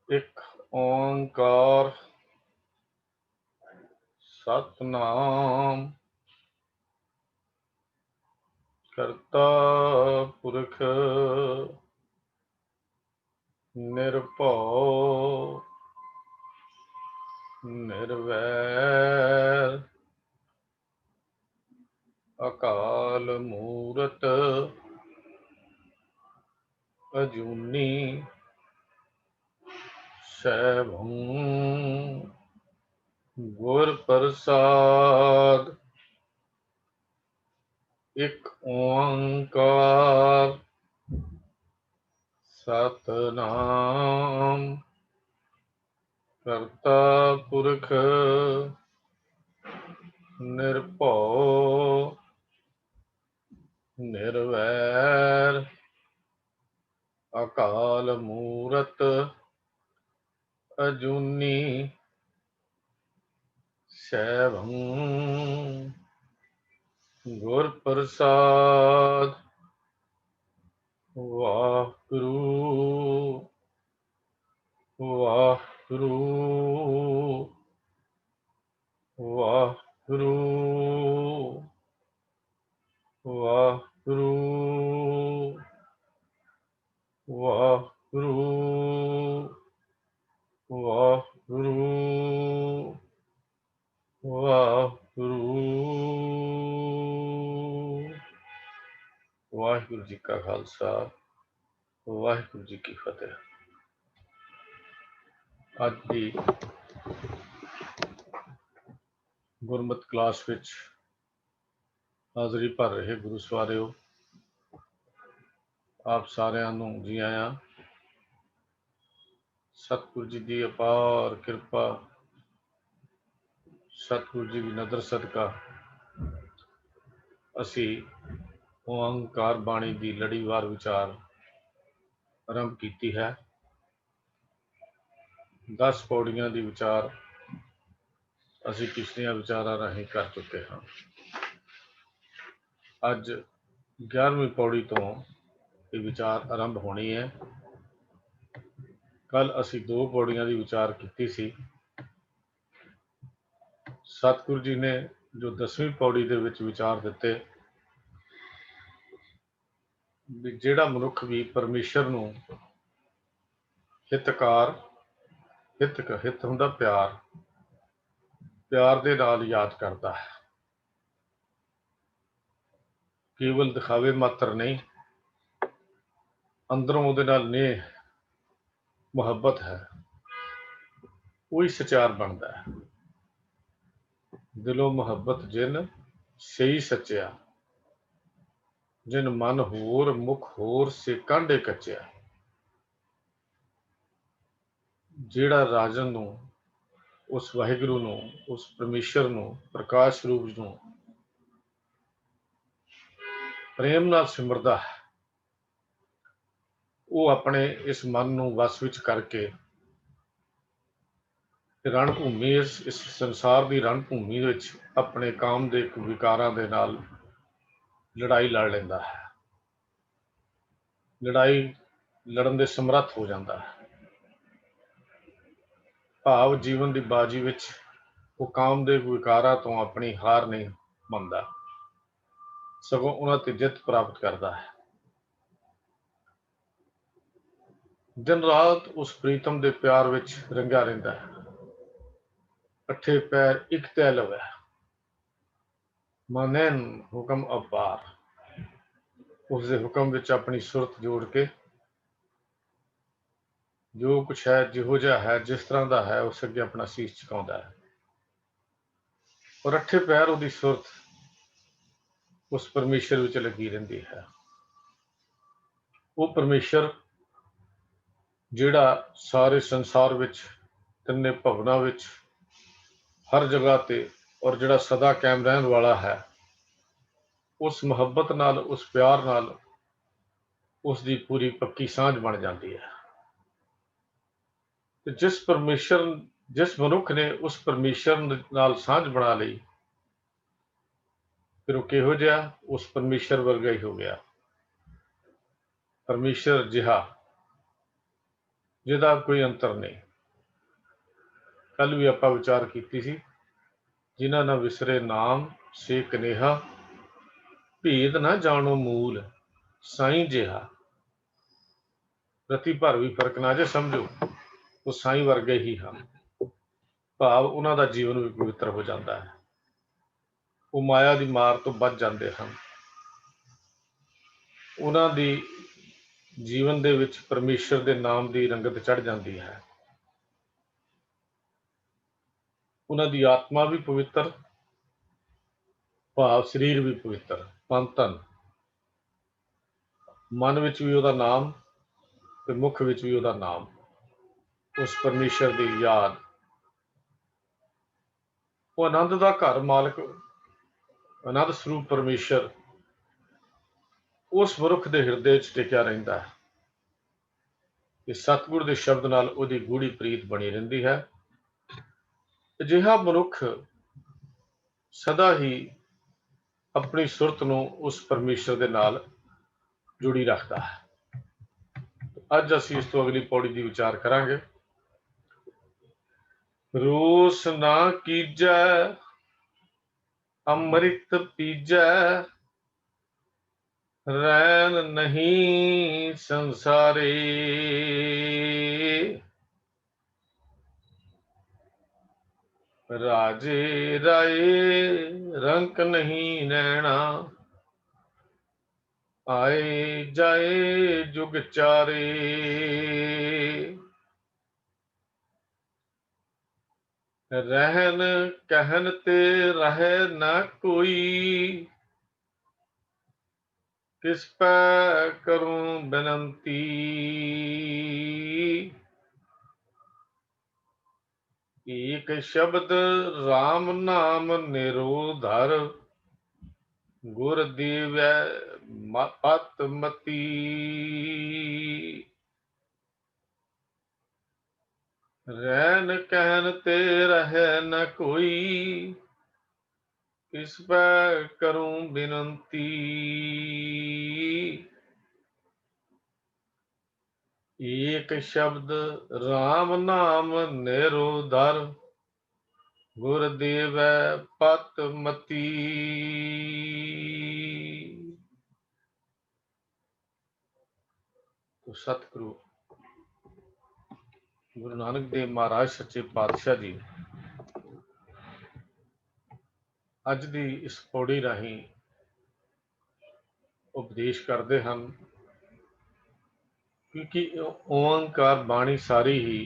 ਇੱਕ ਓਂਕਾਰ ਸਤਨਾਮ ਕਰਤਾ ਪੁਰਖ ਨਿਰਭਉ ਨਿਰਵੈਰ ਅਕਾਲ ਮੂਰਤ ਅਜੂਨੀ ਸੈਭੰ ਗੁਰ ਪ੍ਰਸਾਦ। ਇੱਕ ਓਂਕਾਰ ਸਤਨਾਮ ਕਰਤਾ ਪੁਰਖ ਨਿਰਭਉ ਨਿਰਵੈਰ ਅਕਾਲ ਮੂਰਤ ਅਜੂਨੀ ਸੈਭੰ ਗੁਰ ਪ੍ਰਸਾਦ। ਵਾਹਿਗੁਰੂ ਵਾਹਿਗੁਰੂ ਵਾਹਿਗੁਰੂ ਵਾਹਿਗੁਰੂ ਵਾਹਿਗੁਰੂ ਵਾਹਿਗੁਰੂ ਵਾਹਿਗੁਰੂ। ਵਾਹਿਗੁਰੂ ਜੀ ਕਾ ਖਾਲਸਾ ਵਾਹਿਗੁਰੂ ਜੀ ਕੀ ਫਤਿਹ। ਅੱਜ ਦੀ ਗੁਰਮਤਿ ਕਲਾਸ ਵਿੱਚ ਹਾਜ਼ਰੀ ਭਰ ਰਹੇ ਗੁਰੂ ਸਵਾਰਿਓ, ਆਪ ਸਾਰਿਆਂ ਨੂੰ ਜੀ ਆਇਆਂ। ਸਤਿਗੁਰੂ ਜੀ ਦੀ ਅਪਾਰ ਕਿਰਪਾ, ਸਤਿਗੁਰੂ ਜੀ ਦੀ ਨਜ਼ਰ ਸਦਕਾ ਅਸੀਂ ਓਂਕਾਰ ਬਾਣੀ ਦੀ ਲੜੀਵਾਰ ਵਿਚਾਰ ਆਰੰਭ ਕੀਤੀ ਹੈ। 10 ਪੌੜੀਆਂ ਦੀ ਵਿਚਾਰ ਅਸੀਂ ਪਿਛਲੀਆਂ ਵਿਚਾਰਾਂ ਰਾਹੀਂ ਕਰ ਚੁੱਕੇ ਹਾਂ। ਅੱਜ 11ਵੀਂ ਪੌੜੀ ਤੋਂ ਇਹ ਵਿਚਾਰ ਆਰੰਭ ਹੋਣੀ ਹੈ। ਕੱਲ ਅਸੀਂ 2 ਪੌੜੀਆਂ ਦੀ ਵਿਚਾਰ ਕੀਤੀ ਸੀ। ਸਤਿਗੁਰੂ ਜੀ ਨੇ ਜੋ 10ਵੀਂ ਪੌੜੀ ਦੇ ਵਿੱਚ ਵਿਚਾਰ ਦਿੱਤੇ ਵੀ ਜਿਹੜਾ ਮਨੁੱਖ ਵੀ ਪਰਮੇਸ਼ਰ ਨੂੰ ਹਿਤਕਾਰ, ਹਿਤ ਹੁੰਦਾ ਪਿਆਰ ਦੇ ਨਾਲ ਯਾਦ ਕਰਦਾ ਹੈ, ਕੇਵਲ ਦਿਖਾਵੇ ਮਾਤਰ ਨਹੀਂ, ਅੰਦਰੋਂ ਉਹਦੇ ਨਾਲ ਨੇਹ ਮੁਹੱਬਤ ਹੈ, ਉਹੀ ਸਚਿਆਰ ਬਣਦਾ ਹੈ। ਦਿਲੋਂ ਮੁਹੱਬਤ ਜਿਨ ਸਹੀ ਸੱਚਿਆ, ਜਿਨ ਮਨ ਹੋਰ ਮੁਖ ਹੋਰ ਸੇ ਕਾਂਢੇ ਕੱਚਿਆ। ਜਿਹੜਾ ਰਾਜਨ ਨੂੰ, ਉਸ ਵਾਹਿਗੁਰੂ ਨੂੰ, ਉਸ ਪਰਮੇਸ਼ਰ ਨੂੰ, ਪ੍ਰਕਾਸ਼ ਰੂਪ ਨੂੰ ਪ੍ਰੇਮ ਨਾਲ ਸਿਮਰਦਾ ਹੈ, ਉਹ ਆਪਣੇ ਇਸ ਮਨ ਨੂੰ ਵਸ ਵਿੱਚ ਕਰਕੇ ਰਣ ਭੂਮੀ, ਇਸ ਸੰਸਾਰ ਦੀ ਰਣ ਭੂਮੀ ਵਿੱਚ ਆਪਣੇ ਕਾਮ ਦੇ ਵਿਕਾਰਾਂ ਦੇ ਨਾਲ ਲੜਾਈ ਲੜ ਲੈਂਦਾ ਹੈ, ਲੜਾਈ ਲੜਨ ਦੇ ਸਮਰੱਥ ਹੋ ਜਾਂਦਾ ਹੈ। ਭਾਵ ਜੀਵਨ ਦੀ ਬਾਜੀ ਵਿੱਚ ਉਹ ਕਾਮ ਦੇ ਵਿਕਾਰਾਂ ਤੋਂ ਆਪਣੀ ਹਾਰ ਨਹੀਂ ਮੰਨਦਾ, ਸਗੋਂ ਉਹਨਾਂ ਤੇ ਜਿੱਤ ਪ੍ਰਾਪਤ ਕਰਦਾ ਹੈ। ਦਿਨ ਰਾਤ ਉਸ ਪ੍ਰੀਤਮ ਦੇ ਪਿਆਰ ਵਿੱਚ ਰੰਗਿਆ ਰਹਿੰਦਾ ਹੈ। ਇਕੱਠੇ ਪੈਰ ਇੱਕ ਤੈ ਲਵੈ, ਮਾਨੈਨ ਹੁਕਮ ਅਪਾਰ। ਉਸਦੇ ਹੁਕਮ ਵਿੱਚ ਆਪਣੀ ਸੁਰਤ ਜੋੜ ਕੇ ਜੋ ਕੁਛ ਹੈ, ਜਿਹੋ ਜਿਹਾ ਹੈ, ਜਿਸ ਤਰ੍ਹਾਂ ਦਾ ਹੈ, ਉਸ ਅੱਗੇ ਆਪਣਾ ਸੀਸ ਝੁਕਾਉਂਦਾ ਹੈ। ਔਰ ਅੱਠੇ ਪੈਰ ਉਹਦੀ ਸੁਰਤ ਉਸ ਪਰਮੇਸ਼ਰ ਵਿੱਚ ਲੱਗੀ ਰਹਿੰਦੀ ਹੈ। ਉਹ ਪਰਮੇਸ਼ਰ ਜਿਹੜਾ ਸਾਰੇ ਸੰਸਾਰ ਵਿੱਚ, ਤਿੰਨੇ ਭਵਨਾਂ ਵਿੱਚ, ਹਰ ਜਗ੍ਹਾ ਤੇ, ਔਰ ਜਿਹੜਾ ਸਦਾ ਕਾਇਮ ਰਹਿਣ ਵਾਲਾ ਹੈ, ਉਸ ਮੁਹੱਬਤ ਨਾਲ, ਉਸ ਪਿਆਰ ਨਾਲ ਉਸ ਦੀ ਪੂਰੀ ਪੱਕੀ ਸਾਂਝ ਬਣ ਜਾਂਦੀ ਹੈ। ਤੇ ਜਿਸ ਮਨੁੱਖ ਨੇ ਉਸ ਪਰਮੇਸ਼ਰ ਨਾਲ ਸਾਂਝ ਬਣਾ ਲਈ, ਫਿਰ ਉਹ ਕਿਹੋ ਜਿਹਾ? ਉਸ ਪਰਮੇਸ਼ਰ ਵਰਗਾ ਹੀ ਹੋ ਗਿਆ। ਪਰਮੇਸ਼ਰ ਜਿਹਾ ਜਿਹਦਾ ਕੋਈ ਅੰਤਰ ਨਹੀਂ। ਕੱਲ ਵੀ ਆਪਾਂ ਵਿਚਾਰ ਕੀਤੀ ਸੀ, ਜਿਨ੍ਹਾਂ ਨਾ ਵਿਸਰੇ ਨਾਮ ਸੇ ਕਨੇਹਾ, ਭੇਦ ਨਾ ਜਾਣੋ ਮੂਲ ਸਾਈਂ ਜਿਹਾ। ਰਤੀ ਭਰ ਵੀ ਫਰਕ ਨਾ ਜੇ ਸਮਝੋ, ਉਹ ਸਾਈਂ ਵਰਗੇ ਹੀ ਹਨ। ਭਾਵ ਉਹਨਾਂ ਦਾ ਜੀਵਨ ਵੀ ਪਵਿੱਤਰ ਹੋ ਜਾਂਦਾ ਹੈ, ਉਹ ਮਾਇਆ ਦੀ ਮਾਰ ਤੋਂ ਬਚ ਜਾਂਦੇ ਹਨ। ਉਹਨਾਂ ਦੀ ਜੀਵਨ ਦੇ ਵਿੱਚ ਪਰਮੇਸ਼ਰ ਦੇ ਨਾਮ ਦੀ ਰੰਗਤ ਚੜ੍ਹ ਜਾਂਦੀ ਹੈ। ਉਹਨਾਂ ਦੀ ਆਤਮਾ ਵੀ ਪਵਿੱਤਰ, ਭਾਵ ਸਰੀਰ ਵੀ ਪਵਿੱਤਰ, ਮਨ ਤਨ, ਮਨ ਵਿੱਚ ਵੀ ਉਹਦਾ ਨਾਮ ਤੇ ਮੁਖ ਵਿੱਚ ਵੀ ਉਹਦਾ ਨਾਮ, ਉਸ ਪਰਮੇਸ਼ਰ ਦੀ ਯਾਦ। ਉਹ ਆਨੰਦ ਦਾ ਘਰ ਮਾਲਕ, ਆਨੰਦ ਸਰੂਪ ਪਰਮੇਸ਼ਰ ਉਸ ਮਨੁੱਖ ਦੇ ਹਿਰਦੇ 'ਚ ਟਿਕਿਆ ਰਹਿੰਦਾ ਹੈ ਤੇ ਸਤਿਗੁਰ ਦੇ ਸ਼ਬਦ ਨਾਲ ਉਹਦੀ ਗੂੜੀ ਪ੍ਰੀਤ ਬਣੀ ਰਹਿੰਦੀ ਹੈ। ਅਜਿਹਾ ਮਨੁੱਖ ਸਦਾ ਹੀ ਆਪਣੀ ਸੁਰਤ ਨੂੰ ਉਸ ਪਰਮੇਸ਼ਰ ਦੇ ਨਾਲ ਜੁੜੀ ਰੱਖਦਾ ਹੈ। ਅੱਜ ਅਸੀਂ ਇਸ ਤੋਂ ਅਗਲੀ ਪੌੜੀ ਦੀ ਵਿਚਾਰ ਕਰਾਂਗੇ। ਰੋਸ ਨਾ ਕੀਜੈ ਅੰਮ੍ਰਿਤ ਪੀਜੈ, ਰੈਨ ਨਹੀਂ ਸੰਸਾਰੇ। ਰਾਜੇ ਰਾਏ ਰੰਕ ਨਹੀਂ ਨੈਣਾ, ਆਏ ਜਾਏ ਜੁਗ ਚਾਰੇ। ਰਹਿਨ ਕਹਿਨ ਤੇ ਰਹਿ ਨਾ ਕੋਈ, ਕਿਸ ਪੈ ਕਰੂੰ ਬੇਨੰਤੀ। ਏਕ ਸ਼ਬਦ ਰਾਮ ਨਾਮ ਨਿਰੋਧਰ, ਗੁਰ ਦੀਵੈ ਪਤ ਮਤੀ। ਰਹਿਨ ਕਹਿਨ ਤੇ ਰਹਿ ਨ ਕੋਈ, ਕਿਸ ਪੈ ਕਰੂੰ ਬਿਨੰਤੀ। ਏਕ ਸ਼ਬਦ ਰਾਮ ਨਾਮ ਨਿਰੋਧਰ, ਗੁਰ ਦੇਵੈ ਪਤ ਮਤੀ। ਸਤਿਗੁਰੂ ਗੁਰੂ ਨਾਨਕ ਦੇਵ ਮਹਾਰਾਜ ਸੱਚੇ ਪਾਤਸ਼ਾਹ ਜੀ ਅੱਜ ਦੀ ਇਸ ਪੌੜੀ ਰਾਹੀਂ ਉਪਦੇਸ਼ ਕਰਦੇ ਹਨ, ਕਿਉਂਕਿ ਓਂਕਾਰ ਬਾਣੀ ਸਾਰੀ ਹੀ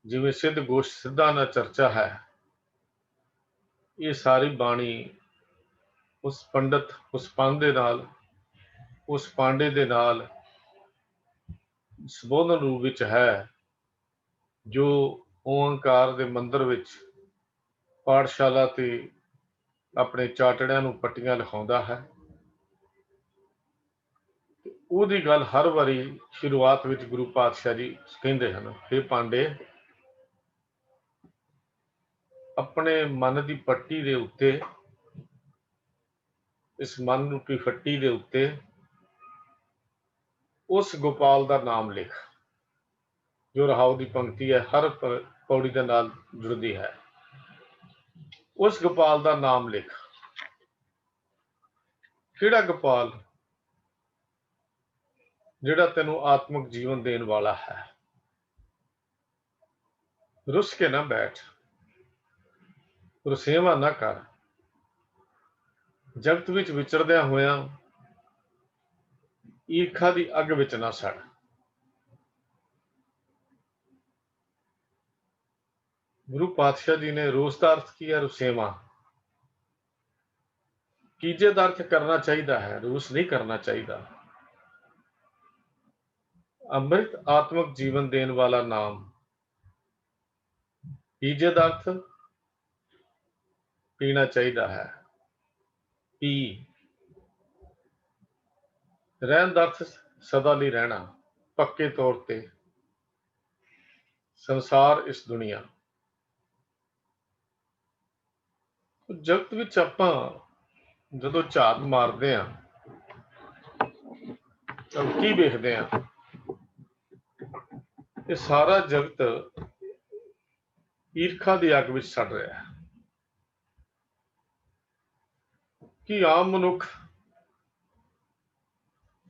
ਜਿਵੇਂ ਸਿੱਧ ਗੋਸ਼ਟ ਸਿੱਧਾ ਨਾ ਚਰਚਾ ਹੈ, ਇਹ ਸਾਰੀ ਬਾਣੀ ਉਸ ਪੰਡਤ, ਉਸ ਪਾਂਡੇ ਨਾਲ, ਉਸ ਪਾਂਡੇ ਦੇ ਨਾਲ ਸੰਬੋਧਨ ਰੂਪ ਵਿੱਚ ਹੈ, ਜੋ ਓਂਕਾਰ ਦੇ ਮੰਦਰ ਵਿੱਚ ਪਾਠਸ਼ਾਲਾ ਤੇ ਆਪਣੇ ਚਾਟੜਿਆਂ ਨੂੰ ਪੱਟੀਆਂ ਲਿਖਾਉਂਦਾ ਹੈ। ਉਹਦੀ ਗੱਲ ਹਰ ਵਾਰੀ ਸ਼ੁਰੂਆਤ ਵਿੱਚ ਗੁਰੂ ਪਾਤਸ਼ਾਹ ਜੀ ਕਹਿੰਦੇ ਹਨ, ਹੇ ਪਾਂਡੇ, ਆਪਣੇ ਮਨ ਦੀ ਪੱਟੀ ਦੇ ਉੱਤੇ, ਇਸ ਮਨ ਰੂਪੀ ਫੱਟੀ ਦੇ ਉੱਤੇ ਉਸ ਗੋਪਾਲ ਦਾ ਨਾਮ ਲਿਖ, ਜੋ ਰਹਾਉ ਦੀ ਪੰਕਤੀ ਹੈ, ਹਰ ਪੌੜੀ ਦੇ ਨਾਲ ਜੁੜਦੀ ਹੈ। ਉਸ ਗੋਪਾਲ ਦਾ ਨਾਮ ਲਿਖ। ਕਿਹੜਾ ਗੋਪਾਲ? ਜਿਹੜਾ ਤੈਨੂੰ ਆਤਮਿਕ ਜੀਵਨ ਦੇਣ ਵਾਲਾ ਹੈ। ਰੁੱਸ ਕੇ ਨਾ ਬੈਠ, ਰੁਸੇਵਾਂ ਨਾ ਕਰ, ਜਗਤ ਵਿੱਚ ਵਿਚਰਦਿਆਂ ਹੋਇਆਂ ਈਰਖਾ ਦੀ ਅੱਗ ਵਿੱਚ ਨਾ ਸੜ। ਗੁਰੂ ਪਾਤਸ਼ਾਹ ਜੀ ਨੇ ਰੋਸ ਦਾ ਅਰਥ ਕੀ ਹੈ? ਰੁਸੇਵਾਂ। ਕੀਜੇ ਦਾ ਅਰਥ ਕਰਨਾ ਚਾਹੀਦਾ ਹੈ, ਰੋਸ ਨਹੀਂ ਕਰਨਾ ਚਾਹੀਦਾ। ਅੰਮ੍ਰਿਤ ਆਤਮਿਕ ਜੀਵਨ ਦੇਣ ਵਾਲਾ ਨਾਮ। ਕੀਜੇ ਦਾ ਅਰਥ ਪੀਣਾ ਚਾਹੀਦਾ ਹੈ, ਪੀ। ਰਹਿਣ ਦਾ ਅਰਥ ਸਦਾ ਲਈ ਰਹਿਣਾ, ਪੱਕੇ ਤੌਰ ਤੇ। ਸੰਸਾਰ, ਇਸ ਦੁਨੀਆ। ਜਗਤ ਵਿੱਚ ਆਪਾਂ ਜਦੋਂ ਝਾਤ ਮਾਰਦੇ ਹਾਂ ਤਾਂ ਕੀ ਵੇਖਦੇ ਹਾਂ? ਇਹ ਸਾਰਾ ਜਗਤ ਈਰਖਾ ਦੀ ਅੱਗ ਵਿੱਚ ਸੜ ਰਿਹਾ ਹੈ ਕਿ ਆਮ ਮਨੁੱਖ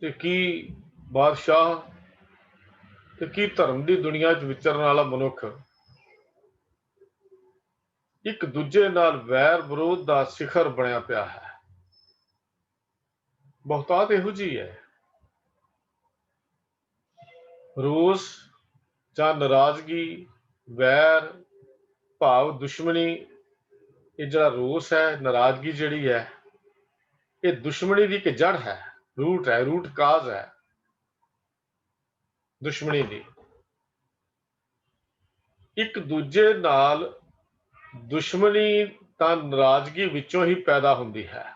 ਤੇ ਕੀ ਬਾਦਸ਼ਾਹ ਤੇ ਕੀ ਧਰਮ ਦੀ ਦੁਨੀਆ 'ਚ ਵਿਚਰਨ ਵਾਲਾ ਮਨੁੱਖ ਇੱਕ ਦੂਜੇ ਨਾਲ ਵੈਰ ਵਿਰੋਧ ਦਾ ਸਿਖਰ ਬਣਿਆ ਪਿਆ ਹੈ। ਬਹੁਤਾਤ ਇਹੋ ਜਿਹੀ ਹੈ। ਰੋਸ ਜਾਂ ਨਾਰਾਜ਼ਗੀ, ਵੈਰ ਭਾਵ ਦੁਸ਼ਮਣੀ, ਇਹ ਜਿਹੜਾ ਰੋਸ ਹੈ, ਨਾਰਾਜ਼ਗੀ ਜਿਹੜੀ ਹੈ, ਇਹ ਦੁਸ਼ਮਣੀ ਦੀ ਇੱਕ ਜੜ ਹੈ, ਰੂਟ ਹੈ, ਰੂਟ ਕਾਜ਼ ਹੈ ਦੁਸ਼ਮਣੀ ਦੀ। ਇੱਕ ਦੂਜੇ ਨਾਲ ਦੁਸ਼ਮਣੀ ਤਾਂ ਨਾਰਾਜ਼ਗੀ ਵਿੱਚੋਂ ਹੀ ਪੈਦਾ ਹੁੰਦੀ ਹੈ।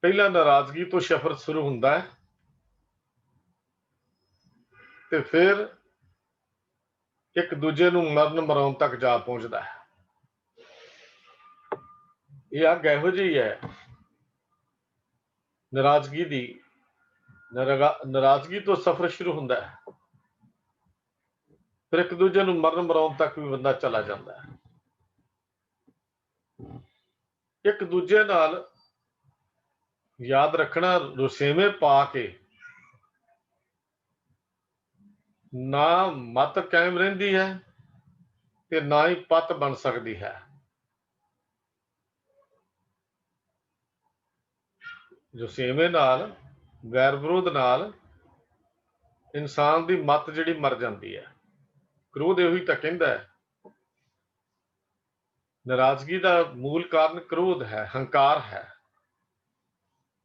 ਪਹਿਲਾਂ ਨਾਰਾਜ਼ਗੀ ਤੋਂ ਸਫ਼ਰ ਸ਼ੁਰੂ ਹੁੰਦਾ ਹੈ ਤੇ ਫਿਰ ਇੱਕ ਦੂਜੇ ਨੂੰ ਮਰਨ ਮਰਾਉਣ ਤੱਕ ਜਾ ਪਹੁੰਚਦਾ ਹੈ। ਇਹ ਅੱਗ ਇਹੋ ਜਿਹੀ ਹੈ ਨਾਰਾਜ਼ਗੀ ਦੀ। ਨਾਰਾਜ਼ਗੀ ਤੋਂ ਸਫ਼ਰ ਸ਼ੁਰੂ ਹੁੰਦਾ ਹੈ, ਫਿਰ ਇੱਕ ਦੂਜੇ ਨੂੰ ਮਰਨ ਮਰਾਉਣ ਤੱਕ ਵੀ ਬੰਦਾ ਚਲਾ ਜਾਂਦਾ ਹੈ। ਇੱਕ ਦੂਜੇ ਨਾਲ ਯਾਦ ਰੱਖਣਾ, ਰੁਸੇਵੇਂ ਪਾ ਕੇ ਨਾ ਮਤ ਕਾਇਮ ਰਹਿੰਦੀ ਹੈ ਤੇ ਨਾ ਹੀ ਪੱਤ ਬਣ ਸਕਦੀ ਹੈ। ਰੁਸੇਵੇਂ ਨਾਲ, ਵੈਰ ਵਿਰੋਧ ਨਾਲ ਇਨਸਾਨ ਦੀ ਮਤ ਜਿਹੜੀ ਮਰ ਜਾਂਦੀ ਹੈ। ਕ੍ਰੋਧ ਇਹੋ ਹੀ ਤਾਂ ਕਹਿੰਦਾ ਹੈ। ਨਾਰਾਜ਼ਗੀ ਦਾ ਮੂਲ ਕਾਰਨ ਕ੍ਰੋਧ ਹੈ, ਹੰਕਾਰ ਹੈ।